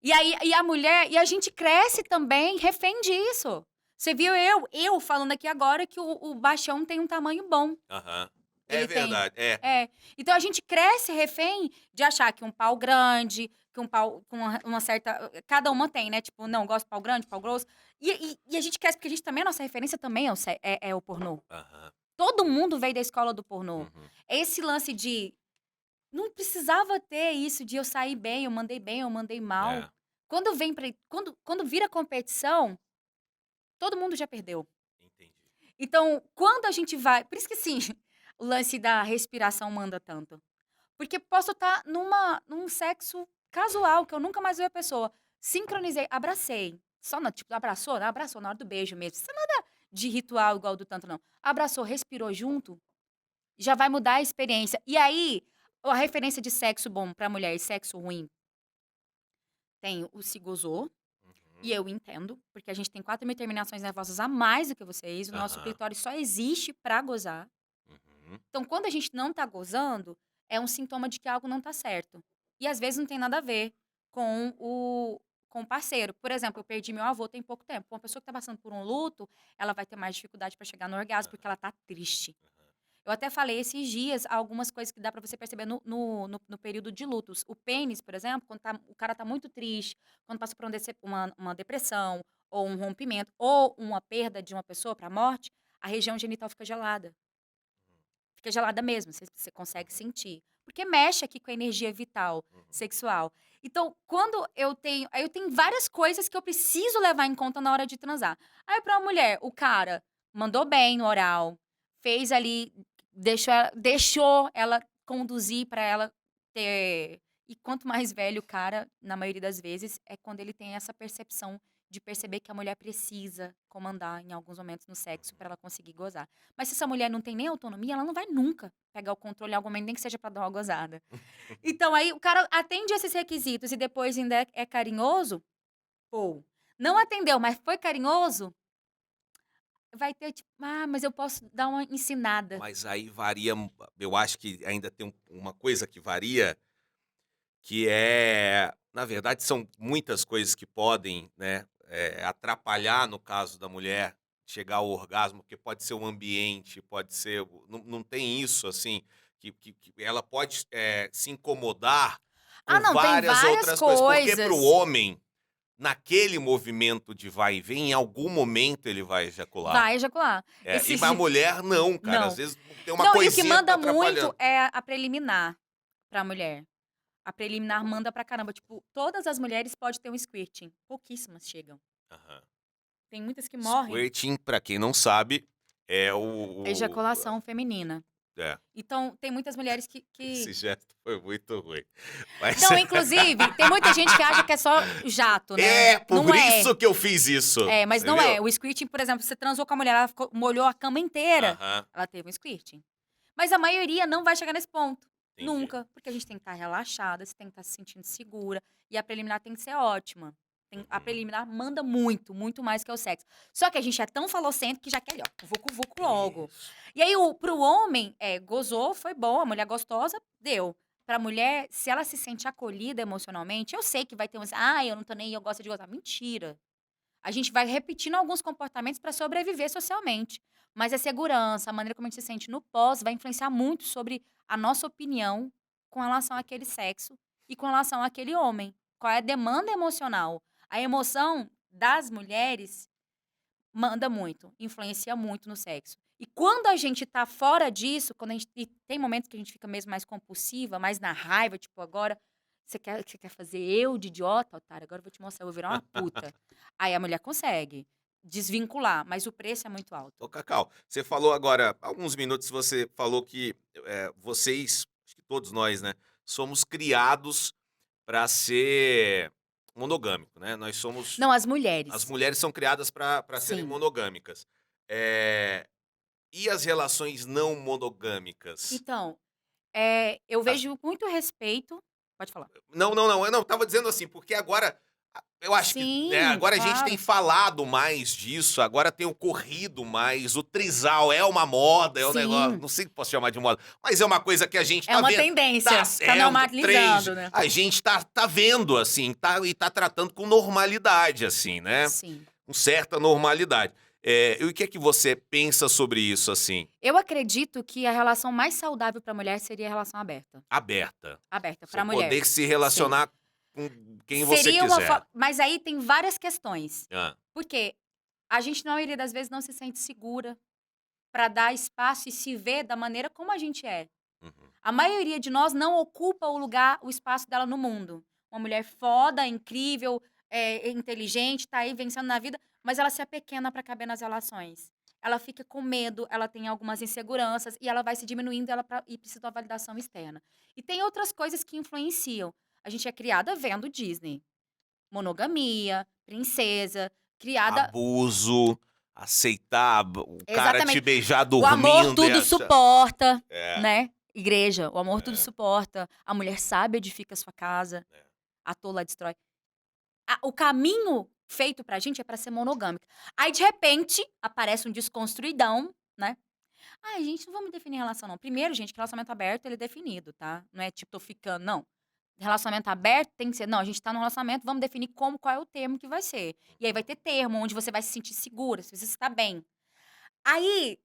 E aí, e a mulher, e a gente cresce também refém disso. Você viu eu falando aqui agora que o baixão tem um tamanho bom. Aham. É Ele tem. verdade, é. Então a gente cresce refém de achar que um pau grande, que um pau com uma certa. Cada uma tem, né? Tipo, não, gosto de pau grande, pau grosso. E a gente cresce porque a gente também, a nossa referência também é o pornô. Aham. Todo mundo veio da escola do pornô. Uhum. Esse lance de. Não precisava ter isso de eu sair bem, eu mandei mal. É. Quando vem pra. Quando vira competição, todo mundo já perdeu. Entendi. Então, quando a gente vai. Por isso que, assim, o lance da respiração manda tanto. Porque posso estar num sexo casual, que eu nunca mais vi a pessoa. Sincronizei, abracei. Só na, tipo, abraçou? Não, abraçou na hora do beijo mesmo. Isso não é nada de ritual igual do tanto, não. Abraçou, respirou junto, já vai mudar a experiência. E aí, a referência de sexo bom pra mulher e sexo ruim tem o se gozou, e eu entendo, porque a gente tem 4.000 terminações nervosas a mais do que vocês. O nosso Aham. clitóris só existe pra gozar. Uhum. Uhum. Então, quando a gente não tá gozando, é um sintoma de que algo não tá certo. E às vezes não tem nada a ver com o parceiro. Por exemplo, eu perdi meu avô tem pouco tempo. Uma pessoa que tá passando por um luto, ela vai ter mais dificuldade para chegar no orgasmo porque ela tá triste. Eu até falei esses dias algumas coisas que dá pra você perceber no período de lutos. O pênis, por exemplo, quando o cara tá muito triste, quando passa por uma depressão, ou um rompimento, ou uma perda de uma pessoa pra morte, a região genital fica gelada. Fica gelada mesmo, você consegue sentir. Porque mexe aqui com a energia vital, Uhum. sexual. Então, quando eu tenho várias coisas que eu preciso levar em conta na hora de transar. Aí, pra uma mulher, o cara mandou bem no oral, fez ali, deixou ela conduzir pra ela ter. E quanto mais velho o cara, na maioria das vezes, é quando ele tem essa percepção de perceber que a mulher precisa comandar em alguns momentos no sexo pra ela conseguir gozar. Mas se essa mulher não tem nem autonomia, ela não vai nunca pegar o controle em algum momento, nem que seja pra dar uma gozada. Então aí o cara atende esses requisitos e depois ainda é carinhoso, pô. Não atendeu, mas foi carinhoso, vai ter tipo: "Ah, mas eu posso dar uma ensinada". Mas aí varia, eu acho que ainda tem uma coisa que varia, que é, na verdade, são muitas coisas que podem, né, atrapalhar no caso da mulher chegar ao orgasmo, porque pode ser o ambiente, pode ser, não tem isso assim, que ela pode se incomodar Ah, com não, tem várias várias outras coisas, porque para o coisas. homem, naquele movimento de vai e vem, em algum momento ele vai ejacular. Vai ejacular. E Esses a di mulher não, cara, às não. vezes tem uma Não, e o que coisinha que tá manda muito atrapalhando. é a preliminar pra mulher. A preliminar manda pra caramba, tipo, todas as mulheres podem ter um squirting, pouquíssimas chegam. Aham. Tem muitas que morrem. Squirting, pra quem não sabe, é Ejaculação feminina. é, Então, tem muitas mulheres que esse gesto foi muito ruim. Mas não, inclusive, tem muita gente que acha que é só jato, né. Não por é. isso que eu fiz isso, É, mas não é. entendeu? O squirting, por exemplo, você transou com a mulher, ela molhou a cama inteira, Aham, ela teve um squirting. Mas a maioria não vai chegar nesse ponto. entendi. Nunca. Porque a gente tem que estar relaxada, você tem que estar se sentindo segura. E a preliminar tem que ser ótima. A Uhum. preliminar manda muito, muito mais que o sexo. Só que a gente é tão falocento que já quer ali, ó, vucu-vucu logo. Isso. E aí, pro homem, gozou, foi bom, a mulher gostosa, deu. Pra mulher, se ela se sente acolhida emocionalmente, eu sei que vai ter uns, eu não tô nem aí, eu gosto de gozar. Mentira. A gente vai repetindo alguns comportamentos para sobreviver socialmente. Mas a segurança, a maneira como a gente se sente no pós, vai influenciar muito sobre a nossa opinião com relação àquele sexo e com relação àquele homem. Qual é a demanda emocional? A emoção das mulheres manda muito, influencia muito no sexo. E quando a gente tá fora disso, quando a gente tem momentos que a gente fica mesmo mais compulsiva, mais na raiva, tipo, agora você quer fazer eu de idiota, otário? Agora eu vou te mostrar, eu vou virar uma puta. Aí a mulher consegue desvincular, mas o preço é muito alto. Ô, Cacau, você falou agora, há alguns minutos você falou que vocês, acho que todos nós, né, somos criados para ser monogâmico, né? Nós somos Não, as As mulheres. mulheres são criadas para serem Sim. monogâmicas. E as relações não monogâmicas? Então, eu As vejo muito respeito. Pode falar. Não, não, não, eu não, estava dizendo assim, porque agora eu acho que, né, Sim, agora a gente tem claro. falado mais disso, agora tem ocorrido mais, o trisal é uma moda, é um negócio, Sim. não sei se posso chamar de moda, mas é uma coisa que a gente É tá uma vendo. tendência. Tá Três, normalizando, né? a gente tá vendo, assim, e tá tratando com normalidade, assim, né? Sim. Com certa normalidade. E o que é que você pensa sobre isso, assim? Eu acredito que a relação mais saudável para a mulher seria a relação aberta. Aberta. Aberta Você para a mulher. poder se Sim. relacionar com quem você Seria uma quiser. forma, mas aí tem várias questões. Hã. Porque a gente, na maioria das vezes, não se sente segura para dar espaço e se ver da maneira como a gente é. Uhum. A maioria de nós não ocupa o espaço dela no mundo. Uma mulher foda, incrível, inteligente, tá aí vencendo na vida, mas ela se apequena para caber nas relações. Ela fica com medo, ela tem algumas inseguranças e ela vai se diminuindo e precisa de uma validação externa. E tem outras coisas que influenciam. A gente é criada vendo Disney. Monogamia, princesa, criada. Abuso, aceitar o cara te Exatamente. beijar O amor dormindo e tudo achar suporta, é, né? Igreja, o amor tudo é, suporta. A mulher sábia edifica a sua casa, é. a tola destrói. O caminho feito pra gente é pra ser monogâmica. Aí, de repente, aparece um desconstruidão, né? Ai, gente, não vamos definir relação, não. Primeiro, gente, que relacionamento aberto, ele é definido, tá? Não é tipo, tô ficando, não. Relacionamento aberto tem que ser, não, a gente tá num relacionamento, vamos definir qual é o termo que vai ser. E aí vai ter termo onde você vai se sentir segura, se você está bem. Aí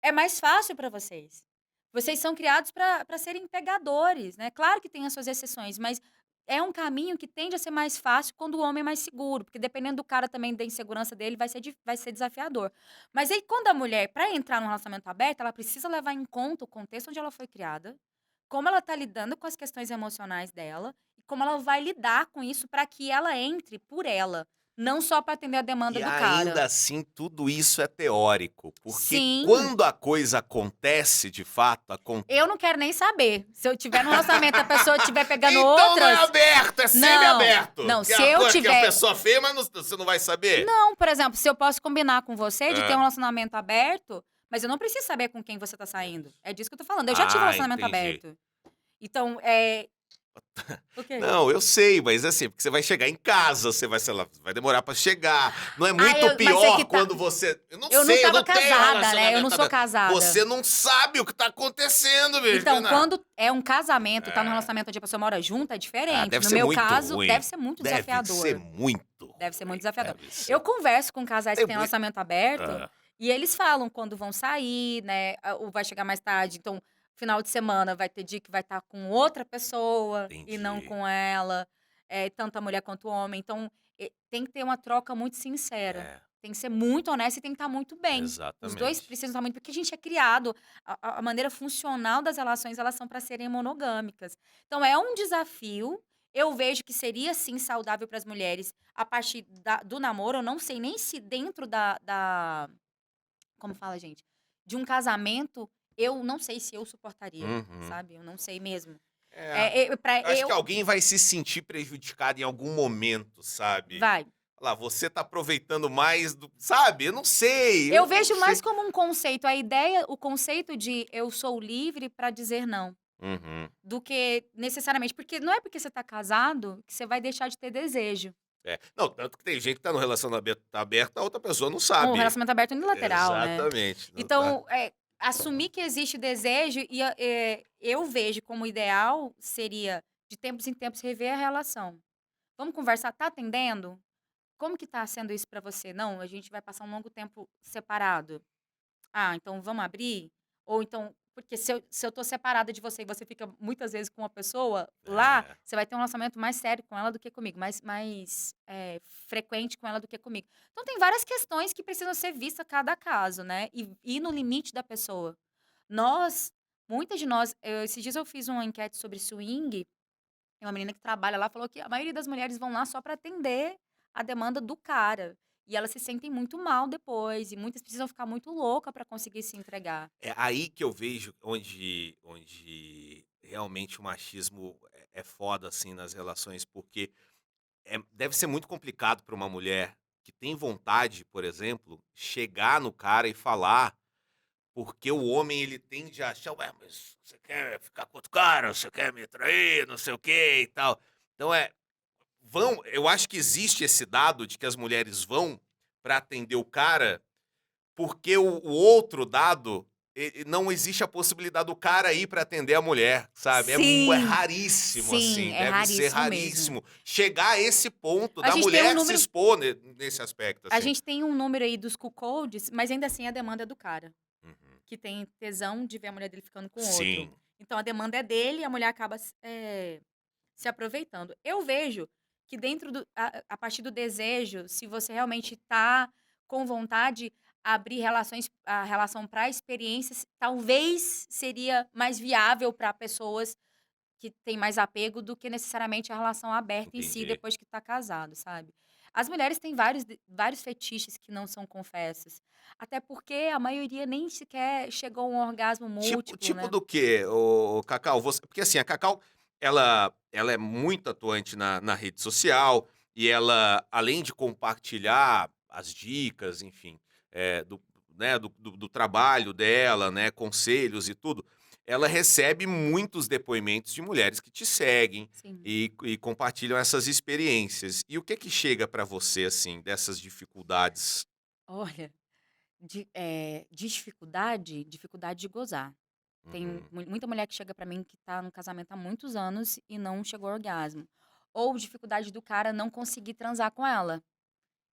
é mais fácil pra vocês. Vocês são criados pra serem pegadores, né? Claro que tem as suas exceções, mas é um caminho que tende a ser mais fácil quando o homem é mais seguro, porque dependendo do cara também da insegurança dele, vai ser desafiador. Mas aí quando a mulher, pra entrar num relacionamento aberto, ela precisa levar em conta o contexto onde ela foi criada, como ela tá lidando com as questões emocionais dela e como ela vai lidar com isso pra que ela entre por ela, não só pra atender a demanda E do ainda cara. assim, tudo isso é teórico, porque Sim. quando a coisa acontece de fato, Eu não quero nem saber. Se eu tiver num relacionamento e a pessoa estiver pegando Então não é outras. aberto, é Não, semi-aberto. não, Que se a, eu que a tiver. pessoa feia, mas você não vai saber. Não, por exemplo, se eu posso combinar com você de ter um Ah, relacionamento aberto, mas eu não preciso saber com quem você tá saindo. É disso que eu tô falando. Eu já tive um relacionamento entendi. aberto. Então, é. O quê? Não, eu sei, mas assim, porque você vai chegar em casa, você vai, sei lá, vai demorar pra chegar. Não é Ah, muito mas é que pior tá. quando você. Eu não Eu não sei, eu tava não tenho casada, né? Eu não relacionamento sou aberto. casada. Você não sabe o que tá acontecendo, bicho. Então, quando é um casamento, tá num É. relacionamento onde a pessoa mora junto, é Ah, diferente. deve No ser meu muito caso, deve ruim. ser muito Deve ser desafiador. muito Deve ser muito ruim. desafiador. Deve ser. Eu converso com casais que Tem têm muito. relacionamento aberto Ah, e eles falam quando vão sair, né? Ou vai chegar mais tarde. Então, final de semana vai ter dia que vai estar com outra pessoa e não entendi. com ela. Tanto a mulher quanto o homem. Então, tem que ter uma troca muito sincera. É, Tem que ser muito honesto e tem que estar muito bem. Os dois exatamente. precisam estar muito. Porque a gente é criado. A maneira funcional das relações, elas são para serem monogâmicas. Então, é um desafio. Eu vejo que seria, sim, saudável para as mulheres a partir do namoro. Eu não sei nem se dentro como fala, gente? De um casamento, eu não sei se eu suportaria, Uhum. sabe? Eu não sei mesmo. É. Pra Eu acho que eu. alguém vai se sentir prejudicado em algum momento, sabe? Vai. Lá, você tá aproveitando mais do. Sabe? Eu não sei. Eu Eu não vejo mais sei. como um conceito, a ideia, o conceito de eu sou livre para dizer não, Uhum. do que necessariamente. Porque não é porque você tá casado que você vai deixar de ter desejo. É. Não, tanto que tem gente que tá no relacionamento aberto, a outra pessoa não Um sabe. relacionamento aberto unilateral, né? Exatamente. Não tá. Então, assumir que existe desejo e eu vejo como ideal seria, de tempos em tempos, rever a relação. Vamos conversar, tá atendendo? Como que tá sendo isso pra você? Não, a gente vai passar um longo tempo separado. Ah, então vamos abrir? Ou então, porque se eu tô separada de você e você fica muitas vezes com uma pessoa, lá É. você vai ter um relacionamento mais sério com ela do que comigo, mais frequente com ela do que comigo. Então tem várias questões que precisam ser vistas cada caso, né? E no limite da pessoa. Nós, muitas de nós, esses dias eu fiz uma enquete sobre swing, e uma menina que trabalha lá falou que a maioria das mulheres vão lá só para atender a demanda do cara. E elas se sentem muito mal depois, e muitas precisam ficar muito louca para conseguir se entregar. É aí que eu vejo onde realmente o machismo é foda, assim, nas relações, porque deve ser muito complicado para uma mulher que tem vontade, por exemplo, chegar no cara e falar, porque o homem ele tende a achar, ué, mas você quer ficar com outro cara, você quer me trair, não sei o que e tal. Então eu acho que existe esse dado de que as mulheres vão para atender o cara porque o outro dado, não existe a possibilidade do cara ir para atender a mulher, sabe? É Sim, raríssimo, sim, assim, é deve ser raríssimo mesmo. raríssimo chegar a esse ponto A da gente tem um mulher se número, expor nesse aspecto, a assim. gente tem um número aí dos cuckolds, mas ainda assim a demanda é do cara, Uhum. que tem tesão de ver a mulher dele ficando com outro. Sim. Então a demanda é dele e a mulher acaba se aproveitando. Eu vejo que dentro a partir do desejo, se você realmente tá com vontade, abrir a relação para experiências, talvez seria mais viável para pessoas que têm mais apego do que necessariamente a relação aberta em si Entendi. depois que tá casado, sabe. As mulheres têm vários fetiches que não são confessos, até porque a maioria nem sequer chegou a um orgasmo múltiplo, Tipo né. do quê, ô Cacau? Porque assim, a Cacau, ela é muito atuante na rede social e ela, além de compartilhar as dicas, enfim, do, né, do trabalho dela, né, conselhos e tudo, ela recebe muitos depoimentos de mulheres que te seguem Sim. e compartilham essas experiências. E o que chega pra você, assim, dessas dificuldades? Olha, dificuldade de gozar. Tem Uhum. muita mulher que chega pra mim que tá no casamento há muitos anos e não chegou ao orgasmo. Ou dificuldade do cara não conseguir transar com ela.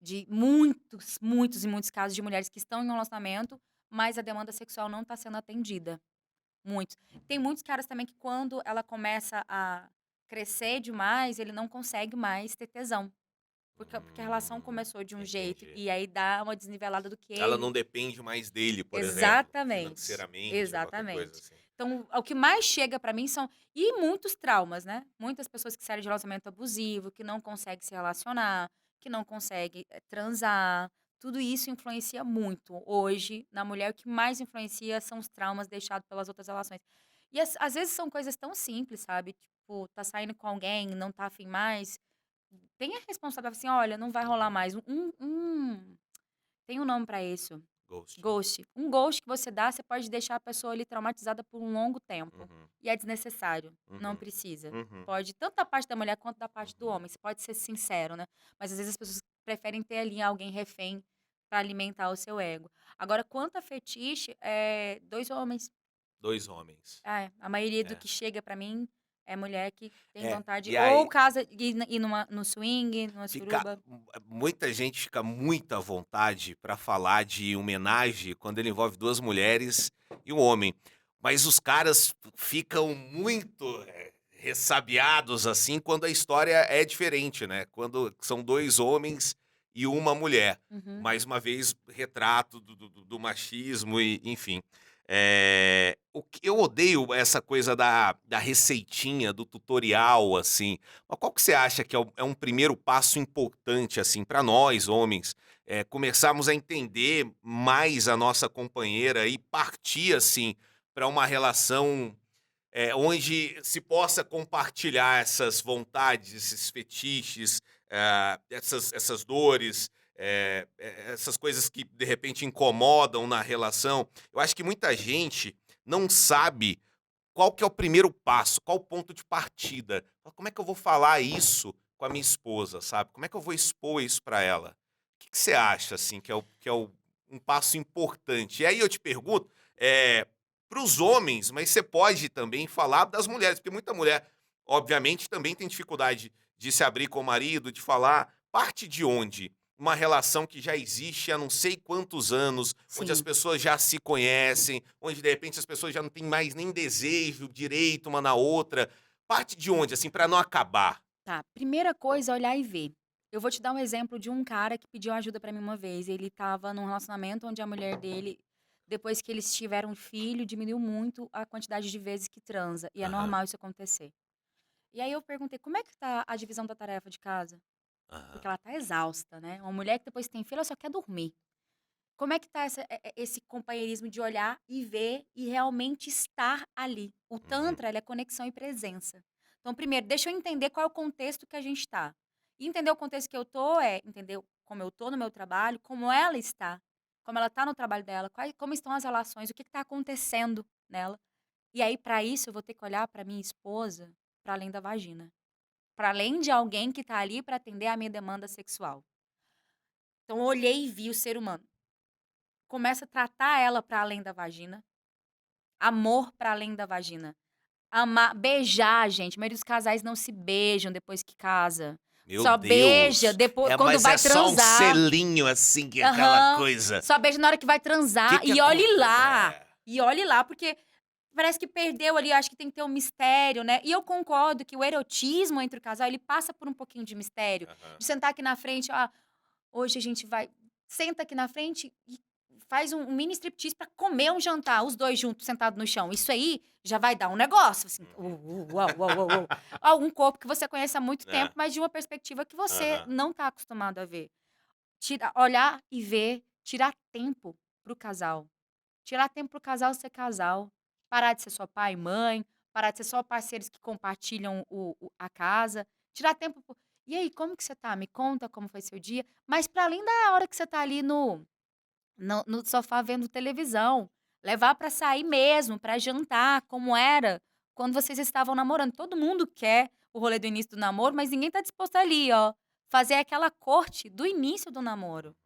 De muitos, muitos e muitos casos de mulheres que estão em um relacionamento, mas a demanda sexual não tá sendo atendida. Muitos. Tem muitos caras também que quando ela começa a crescer demais, ele não consegue mais ter tesão. Porque a relação começou de um jeito Entendi. e aí dá uma desnivelada do que Ela ele. não depende mais dele, por exemplo, Exatamente, financeiramente ou qualquer coisa exatamente. assim. Então, o que mais chega pra mim são e muitos traumas, né. Muitas pessoas que saem de relacionamento abusivo, que não conseguem se relacionar, que não conseguem, transar, tudo isso influencia muito. Hoje, na mulher, o que mais influencia são os traumas deixados pelas outras relações. E às vezes são coisas tão simples, sabe, tipo, tá saindo com alguém, não tá afim mais, tenha responsabilidade, assim: "Olha, não vai rolar Uhum. mais". Tem um nome pra isso. Ghosting. Ghost. Um ghost que você dá, você pode deixar a pessoa ali traumatizada por um longo tempo. Uhum. E é desnecessário. Não Uhum. precisa. Uhum. Pode, tanto da parte da mulher quanto da parte do Uhum. homem. Você pode ser sincero, né? Mas às vezes as pessoas preferem ter ali alguém refém pra alimentar o seu ego. Agora, quanto a fetiche, é dois homens. 2 homens. É, a maioria do É. que chega pra mim é mulher que tem É, vontade, e ou aí casa, ir no swing, numa fica suruba. muita gente fica muito à vontade para falar de homenagem quando ele envolve 2 mulheres e um homem, mas os caras ficam muito, ressabiados, assim, quando a história é diferente, né, quando são 2 homens e uma mulher. Uhum. Mais uma vez, retrato do machismo e enfim. O que eu odeio essa coisa da receitinha, do tutorial, assim, mas qual que você acha que é um primeiro passo importante, assim, para nós, homens, começarmos a entender mais a nossa companheira e partir, assim, para uma relação, onde se possa compartilhar essas vontades, esses fetiches, essas dores, essas coisas que, de repente, incomodam na relação. Eu acho que muita gente não sabe qual que é o primeiro passo? Qual o ponto de partida? Como é que eu vou falar isso com a minha esposa, sabe? Como é que eu vou expor isso para ela? O que você acha, assim, que é um passo importante? E aí eu te pergunto, para os homens, mas você pode também falar das mulheres, porque muita mulher, obviamente, também tem dificuldade de se abrir com o marido, de falar. Parte de onde? Uma relação que já existe há não sei quantos anos, onde as Sim. pessoas já se conhecem, onde de repente as pessoas já não têm mais nem desejo direito uma na outra. Parte de onde, assim, para não acabar? Tá, primeira coisa, olhar e ver. Eu vou te dar um exemplo de um cara que pediu ajuda pra mim uma vez. Ele estava num relacionamento onde a mulher dele, depois que eles tiveram um filho, diminuiu muito a quantidade de vezes que transa. E é Aham, normal isso acontecer. E aí eu perguntei, como é que tá a divisão da tarefa de casa? Porque aham. ela tá exausta, né? Uma mulher que depois tem filho, ela só quer dormir. Como é que tá esse companheirismo de olhar e ver e realmente estar ali? O Uhum, Tantra, ele é conexão e presença. Então, primeiro, deixa eu entender qual é o contexto que a gente está. E entender o contexto que eu tô é entender como eu tô no meu trabalho, como ela está, como ela tá no trabalho dela, como estão as relações, o que está acontecendo nela. E aí, para isso, eu vou ter que olhar para minha esposa para além da vagina. Para além de alguém que está ali para atender a minha demanda sexual. Então, eu olhei e vi o ser humano. Começa a tratar ela para além da vagina, amor para além da vagina. Amar, beijar, gente, a maioria dos casais não se beijam depois que casa. Meu Só beija Deus! depois quando Mas é vai só um transar. selinho, assim, que é aquela Aham. coisa. Só beija na hora que vai transar Que e olhe acontece? lá. E olhe lá, porque parece que perdeu ali, eu acho que tem que ter um mistério, né. E eu concordo que o erotismo entre o casal, ele passa por um pouquinho de mistério, Aham, de sentar aqui na frente: "Ah, hoje a gente vai", senta aqui na frente e faz um mini striptease pra comer um jantar, os 2 juntos, sentados no chão. Isso aí já vai dar um negócio, assim, uhum. uau, uau, uau, uau. Ó, um corpo que você conhece há muito tempo, É, mas de uma perspectiva que você aham. não tá acostumado a ver. Olhar e ver, tirar tempo para o casal. Tirar tempo para o casal ser casal. Parar de ser só pai e mãe, parar de ser só parceiros que compartilham a casa. Tirar tempo "E aí, como que você tá? Me conta como foi seu dia". Mas para além da hora que você tá ali no sofá vendo televisão, levar para sair mesmo, para jantar, como era quando vocês estavam namorando. Todo mundo quer o rolê do início do namoro, mas ninguém tá disposto ali, ó, fazer aquela corte do início do namoro.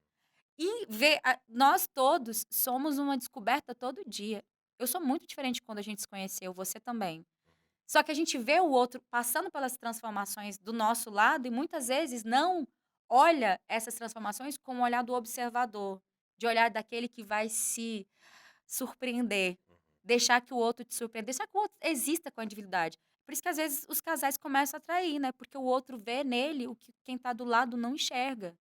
E ver, nós todos somos uma descoberta todo dia. Eu sou muito diferente quando a gente se conheceu, você também. Só que a gente vê o outro passando pelas transformações do nosso lado e muitas vezes não olha essas transformações com o olhar do observador, de olhar daquele que vai se surpreender, deixar que o outro te surpreenda, deixar que o outro exista com a individualidade. Por isso que às vezes os casais começam a trair, né? Porque o outro vê nele o que quem tá do lado não enxerga.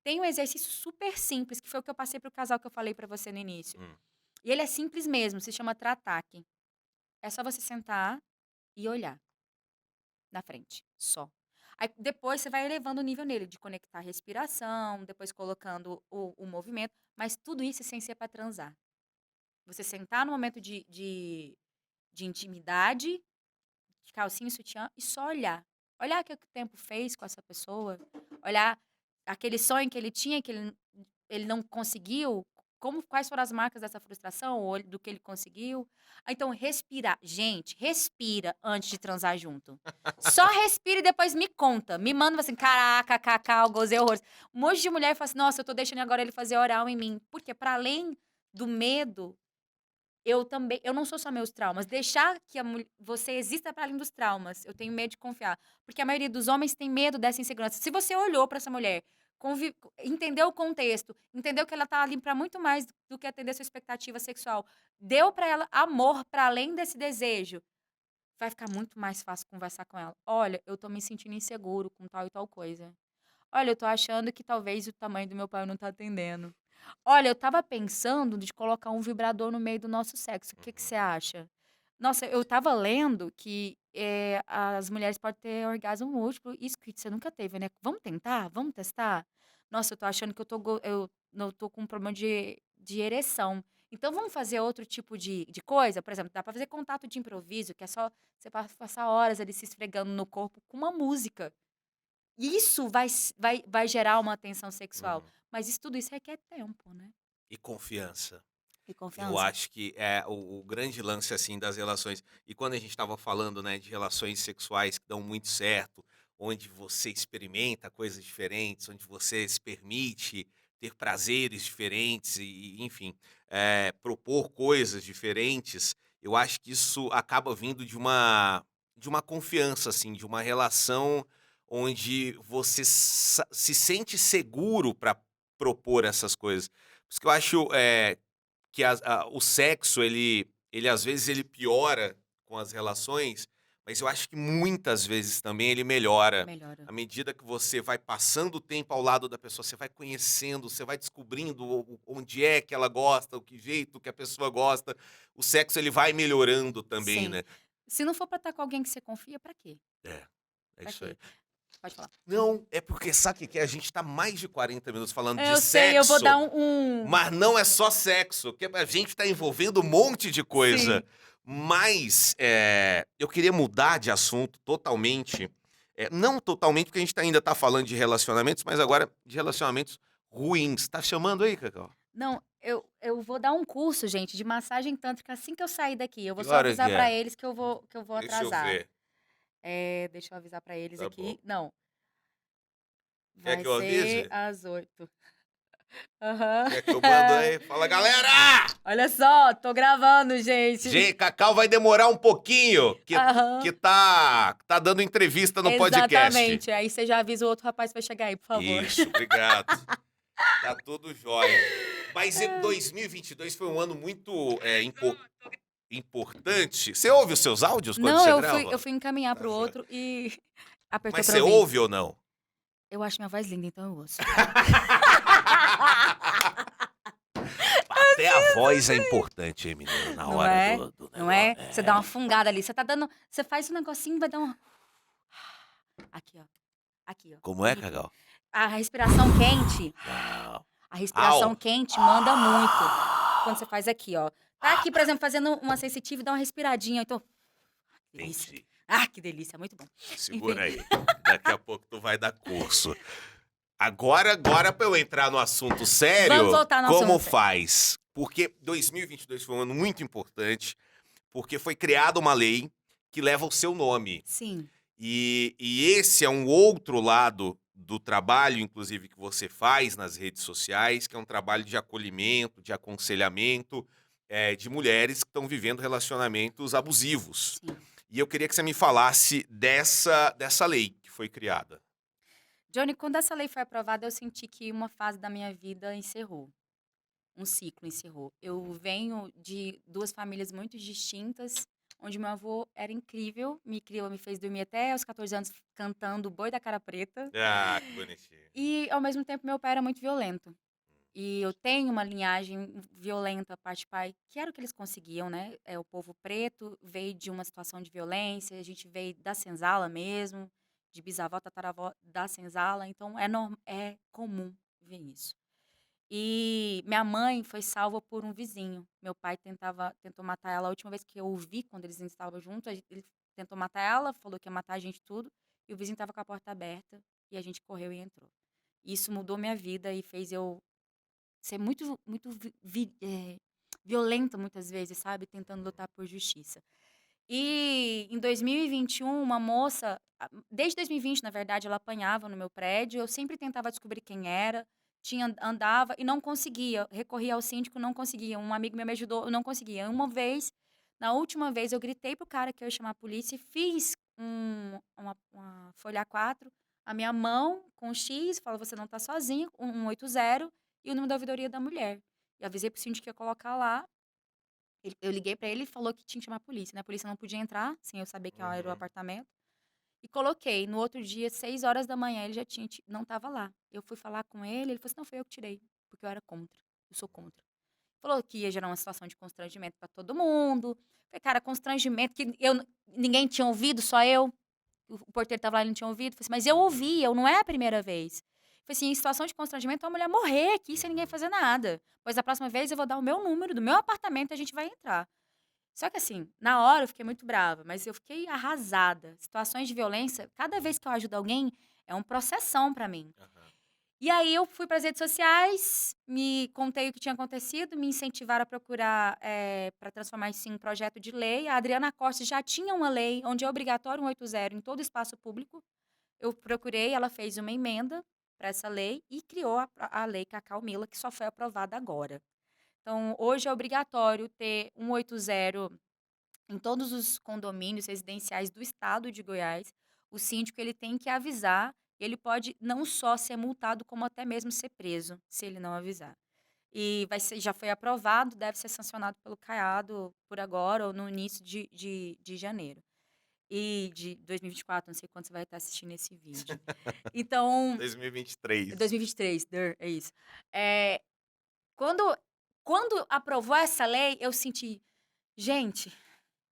Tem um exercício super simples, que foi o que eu passei pro casal que eu falei pra você no início. Hum. E ele é simples mesmo, se chama Trataque. É só você sentar e olhar na frente, só. Aí depois você vai elevando o nível nele, de conectar a respiração, depois colocando o movimento, mas tudo isso sem ser para transar. Você sentar no momento de intimidade, de calcinha e sutiã, e só olhar. Olhar o que o tempo fez com essa pessoa, olhar aquele sonho que ele tinha, que ele não conseguiu, quais foram as marcas dessa frustração, ou do que ele conseguiu. Então, respirar. Gente, respira antes de transar junto. Só respira e depois me conta. Me manda assim, caraca, cacau, gozei horrores. Um monte de mulher fala assim, nossa, eu tô deixando agora ele fazer oral em mim. Porque para além do medo, eu não sou só meus traumas. Deixar que você exista para além dos traumas. Eu tenho medo de confiar. Porque a maioria dos homens tem medo dessa insegurança. Se você olhou para essa mulher, entendeu o contexto, entendeu que ela tá ali para muito mais do que atender sua expectativa sexual, deu para ela amor para além desse desejo, vai ficar muito mais fácil conversar com ela. Olha, eu tô me sentindo inseguro com tal e tal coisa. Olha, eu tô achando que talvez o tamanho do meu pau não tá atendendo. Olha, eu estava pensando de colocar um vibrador no meio do nosso sexo. O que que Uhum. você acha? Nossa, eu estava lendo que as mulheres podem ter orgasmo múltiplo. Isso que você nunca teve, né? Vamos tentar? Vamos testar? Nossa, eu tô achando que eu não tô com um problema de ereção. Então, vamos fazer outro tipo de coisa? Por exemplo, dá pra fazer contato de improviso, que é só você passar horas ali se esfregando no corpo com uma música. Isso vai gerar uma tensão sexual. Uhum. Mas tudo isso requer tempo, né? E confiança. E Eu confiança. acho que é o grande lance, assim, das relações. E quando a gente estava falando, né, de relações sexuais que dão muito certo, onde você experimenta coisas diferentes, onde você se permite ter prazeres diferentes enfim, propor coisas diferentes, eu acho que isso acaba vindo de uma confiança, assim, de uma relação onde você se sente seguro para propor essas coisas. Por isso que eu acho, que o sexo ele às vezes ele piora com as relações, mas eu acho que muitas vezes também ele melhora. Melhora. À medida que você vai passando o tempo ao lado da pessoa, você vai conhecendo, você vai descobrindo onde é que ela gosta, o que jeito que a pessoa gosta, o sexo ele vai melhorando também, Sim. né. Se não for pra estar com alguém que você confia, pra quê? É, é Pra isso aí. quê? Pode falar. Não, é porque sabe o que que é? A gente tá mais de 40 minutos falando de Eu sei, eu vou dar sexo, um. mas não é só sexo, que a gente tá envolvendo um monte de coisa. Sim. Mas, eu queria mudar de assunto totalmente, não totalmente, porque a gente ainda tá falando de relacionamentos, mas agora de relacionamentos ruins. Tá chamando aí, Cacau? Não, eu vou dar um curso, gente, de massagem tântrica assim que eu sair daqui. Eu vou Que só hora que avisar pra é? eles que eu vou Deixa eu atrasar. ver. Deixa eu avisar pra eles Tá bom. aqui. Não, Quer vai que eu ser avise? às 8. Aham. Quer que eu mando aí? Fala, galera! Olha só, tô gravando, gente. Gente, Cacau vai demorar um pouquinho, que Aham. tá dando entrevista no podcast. Exatamente. Aí você já avisa o outro rapaz que vai chegar aí, por favor. Isso, obrigado. Tá tudo jóia. Mas 2022 foi um ano muito importante. Você ouve os seus áudios quando Não, você eu fui, eu grava? fui encaminhar pro Aham. outro e apertou Mas pra você ouvir. ouve ou não? Eu acho minha voz linda, então eu ouço. Até a voz é importante, hein, menino, na Não hora é? do Não negócio. é? Você dá uma fungada ali. Você tá dando. Você faz um negocinho, vai dar uma. Aqui, ó. Aqui, ó. Como é, Cacau? A respiração quente. Não. A respiração Au! quente manda muito. Quando você faz aqui, ó. Tá aqui, por exemplo, fazendo uma sensitiva e dá uma respiradinha. Então. Delícia. Entendi. Ah, que delícia, muito bom. Segura Enfim. aí. Daqui a pouco tu vai dar curso. Agora pra eu entrar no assunto sério, Vamos voltar no como assunto sério. faz? Porque 2022 foi um ano muito importante, porque foi criada uma lei que leva o seu nome. Sim. E esse é um outro lado do trabalho, inclusive, que você faz nas redes sociais, que é um trabalho de acolhimento, de aconselhamento, de mulheres que estão vivendo relacionamentos abusivos. Sim. E eu queria que você me falasse dessa lei que foi criada. Johnny, quando essa lei foi aprovada, eu senti que uma fase da minha vida encerrou. Um ciclo encerrou. Eu venho de 2 famílias muito distintas, onde meu avô era incrível, me criou, me fez dormir até aos 14 anos cantando Boi da Cara Preta. Ah, que bonitinho. E, ao mesmo tempo, meu pai era muito violento. E eu tenho uma linhagem violenta, parte de pai, que era o que eles conseguiam, né? O povo preto veio de uma situação de violência, a gente veio da senzala mesmo, de bisavó, tataravó da senzala, então é comum ver isso. E minha mãe foi salva por um vizinho. Meu pai tentou matar ela. A última vez que eu o vi, quando eles ainda estavam juntos, ele tentou matar ela, falou que ia matar a gente tudo, e o vizinho estava com a porta aberta, e a gente correu e entrou. Isso mudou minha vida e fez eu ser muito violenta muitas vezes, sabe? Tentando lutar por justiça. E em 2021, uma moça, desde 2020, na verdade, ela apanhava no meu prédio, eu sempre tentava descobrir quem era, andava e não conseguia, recorria ao síndico, não conseguia, um amigo meu me ajudou, eu não conseguia. Na última vez, eu gritei pro cara que eu ia chamar a polícia e fiz uma folha A4, a minha mão com um X, fala, você não tá sozinha, 180 e o número da ouvidoria da mulher. E avisei pro síndico que ia colocar lá. Eu liguei pra ele e falou que tinha que chamar a polícia, né? A polícia não podia entrar, sem eu saber que era o Uhum. apartamento. E coloquei. No outro dia, 6 horas da manhã, ele já não tava lá. Eu fui falar com ele falou assim, não, foi eu que tirei, porque eu era contra. Eu sou contra. Falou que ia gerar uma situação de constrangimento pra todo mundo. Falei, cara, constrangimento que ninguém tinha ouvido, só eu. O porteiro tava lá, ele não tinha ouvido. Falei assim, mas eu ouvi, não é a primeira vez. Falei assim, em situação de constrangimento, a mulher morrer aqui sem ninguém fazer nada. Pois a próxima vez eu vou dar o meu número do meu apartamento e a gente vai entrar. Só que assim, na hora eu fiquei muito brava, mas eu fiquei arrasada. Situações de violência, cada vez que eu ajudo alguém, é um processão pra mim. Aham. E aí eu fui para as redes sociais, me contei o que tinha acontecido, me incentivaram a procurar para transformar isso em um projeto de lei. A Adriana Costa já tinha uma lei onde é obrigatório 180 em todo espaço público. Eu procurei, ela fez uma emenda para essa lei e criou a lei Cacau Mila, que só foi aprovada agora. Então, hoje é obrigatório ter 180 em todos os condomínios residenciais do estado de Goiás. O síndico ele tem que avisar, ele pode não só ser multado, como até mesmo ser preso, se ele não avisar. E já foi aprovado, deve ser sancionado pelo Caiado por agora, ou no início de janeiro. E de 2024, não sei quando você vai estar assistindo esse vídeo. Então, 2023. 2023, é isso. É, quando, quando aprovou essa lei, eu senti, gente,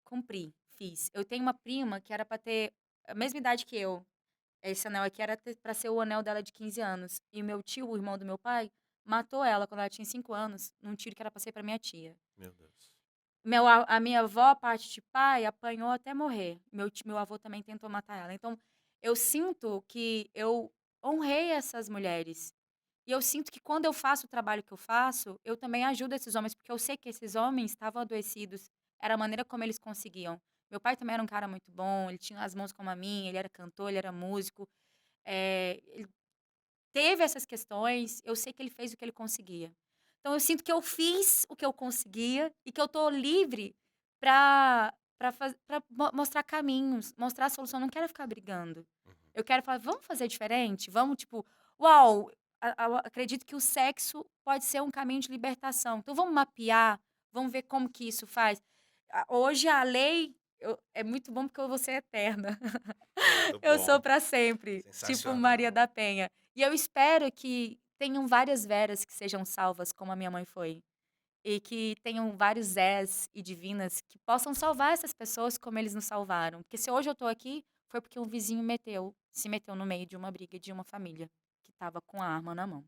cumpri, fiz. Eu tenho uma prima que era para ter a mesma idade que eu. Esse anel aqui era para ser o anel dela de 15 anos. E meu tio, o irmão do meu pai, matou ela quando ela tinha 5 anos, num tiro que era pra ser pra minha tia. Meu Deus. A minha avó, parte de pai, apanhou até morrer. Meu avô também tentou matar ela. Então, eu sinto que eu honrei essas mulheres. E eu sinto que quando eu faço o trabalho que eu faço, eu também ajudo esses homens, porque eu sei que esses homens estavam adoecidos. Era a maneira como eles conseguiam. Meu pai também era um cara muito bom, ele tinha as mãos como a minha, ele era cantor, ele era músico. Ele teve essas questões, eu sei que ele fez o que ele conseguia. Então eu sinto que eu fiz o que eu conseguia e que eu tô livre para mostrar caminhos, mostrar a solução. Eu não quero ficar brigando. Uhum. Eu quero falar, vamos fazer diferente? Vamos, tipo, uau, acredito que o sexo pode ser um caminho de libertação. Então vamos mapear, vamos ver como que isso faz. Hoje a lei é muito bom porque eu vou ser eterna. Muito Eu sou bom. para sempre, tipo Maria Sensacional. da Penha. E eu espero que tenham várias Veras que sejam salvas, como a minha mãe foi. E que tenham vários Zés e Divinas que possam salvar essas pessoas como eles nos salvaram. Porque se hoje eu tô aqui, foi porque um vizinho se meteu no meio de uma briga de uma família que tava com a arma na mão.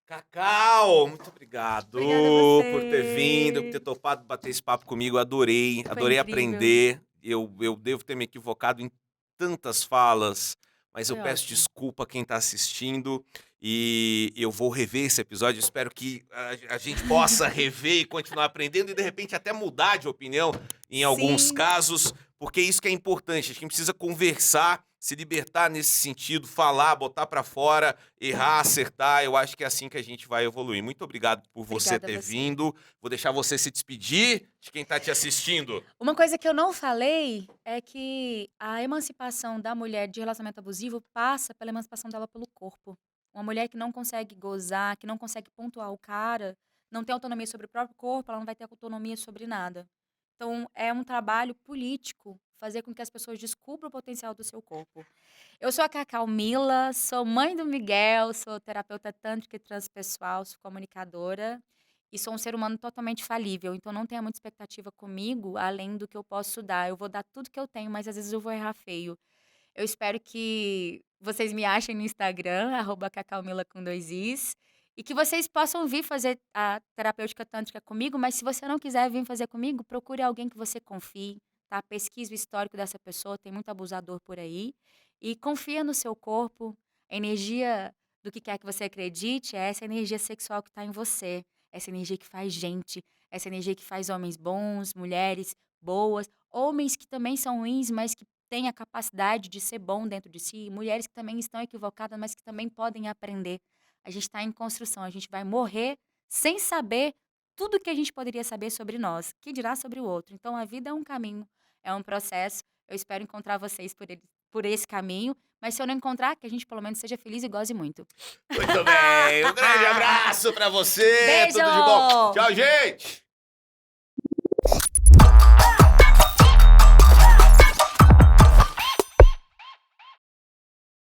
Cacau, muito obrigado Obrigada a por ter vindo, por ter você. topado bater esse papo comigo. Adorei, Foi adorei incrível. aprender. Eu devo ter me equivocado em tantas falas, mas eu Foi peço ótimo. desculpa a quem está assistindo e eu vou rever esse episódio. Espero que a gente possa rever e continuar aprendendo e de repente até mudar de opinião em alguns Sim, casos, porque isso que é importante. A gente precisa conversar se libertar nesse sentido, falar, botar pra fora, errar, acertar. Eu acho que é assim que a gente vai evoluir. Muito obrigado por você Obrigada a ter você. vindo. Vou deixar você se despedir de quem tá te assistindo. Uma coisa que eu não falei é que a emancipação da mulher de relacionamento abusivo passa pela emancipação dela pelo corpo. Uma mulher que não consegue gozar, que não consegue pontuar o cara, não tem autonomia sobre o próprio corpo, ela não vai ter autonomia sobre nada. Então, é um trabalho político fazer com que as pessoas descubram o potencial do seu corpo. Eu sou a Cacau Mila, sou mãe do Miguel, sou terapeuta tântrica e transpessoal, sou comunicadora e sou um ser humano totalmente falível. Então não tenha muita expectativa comigo, além do que eu posso dar. Eu vou dar tudo que eu tenho, mas às vezes eu vou errar feio. Eu espero que vocês me achem no Instagram, @cacaumila com 2 is, e que vocês possam vir fazer a terapêutica tântrica comigo, mas se você não quiser vir fazer comigo, procure alguém que você confie, tá? Pesquise o histórico dessa pessoa, tem muito abusador por aí. E confia no seu corpo. A energia do que quer que você acredite é essa energia sexual que está em você. Essa energia que faz gente. Essa energia que faz homens bons, mulheres boas, homens que também são ruins, mas que têm a capacidade de ser bom dentro de si, mulheres que também estão equivocadas, mas que também podem aprender. A gente está em construção, a gente vai morrer sem saber tudo que a gente poderia saber sobre nós, que dirá sobre o outro. Então a vida é um caminho, é um processo. Eu espero encontrar vocês por esse caminho, mas se eu não encontrar, que a gente pelo menos seja feliz e goze muito. Muito bem. Um grande abraço pra você. Beijo! Tudo de bom. Tchau, gente.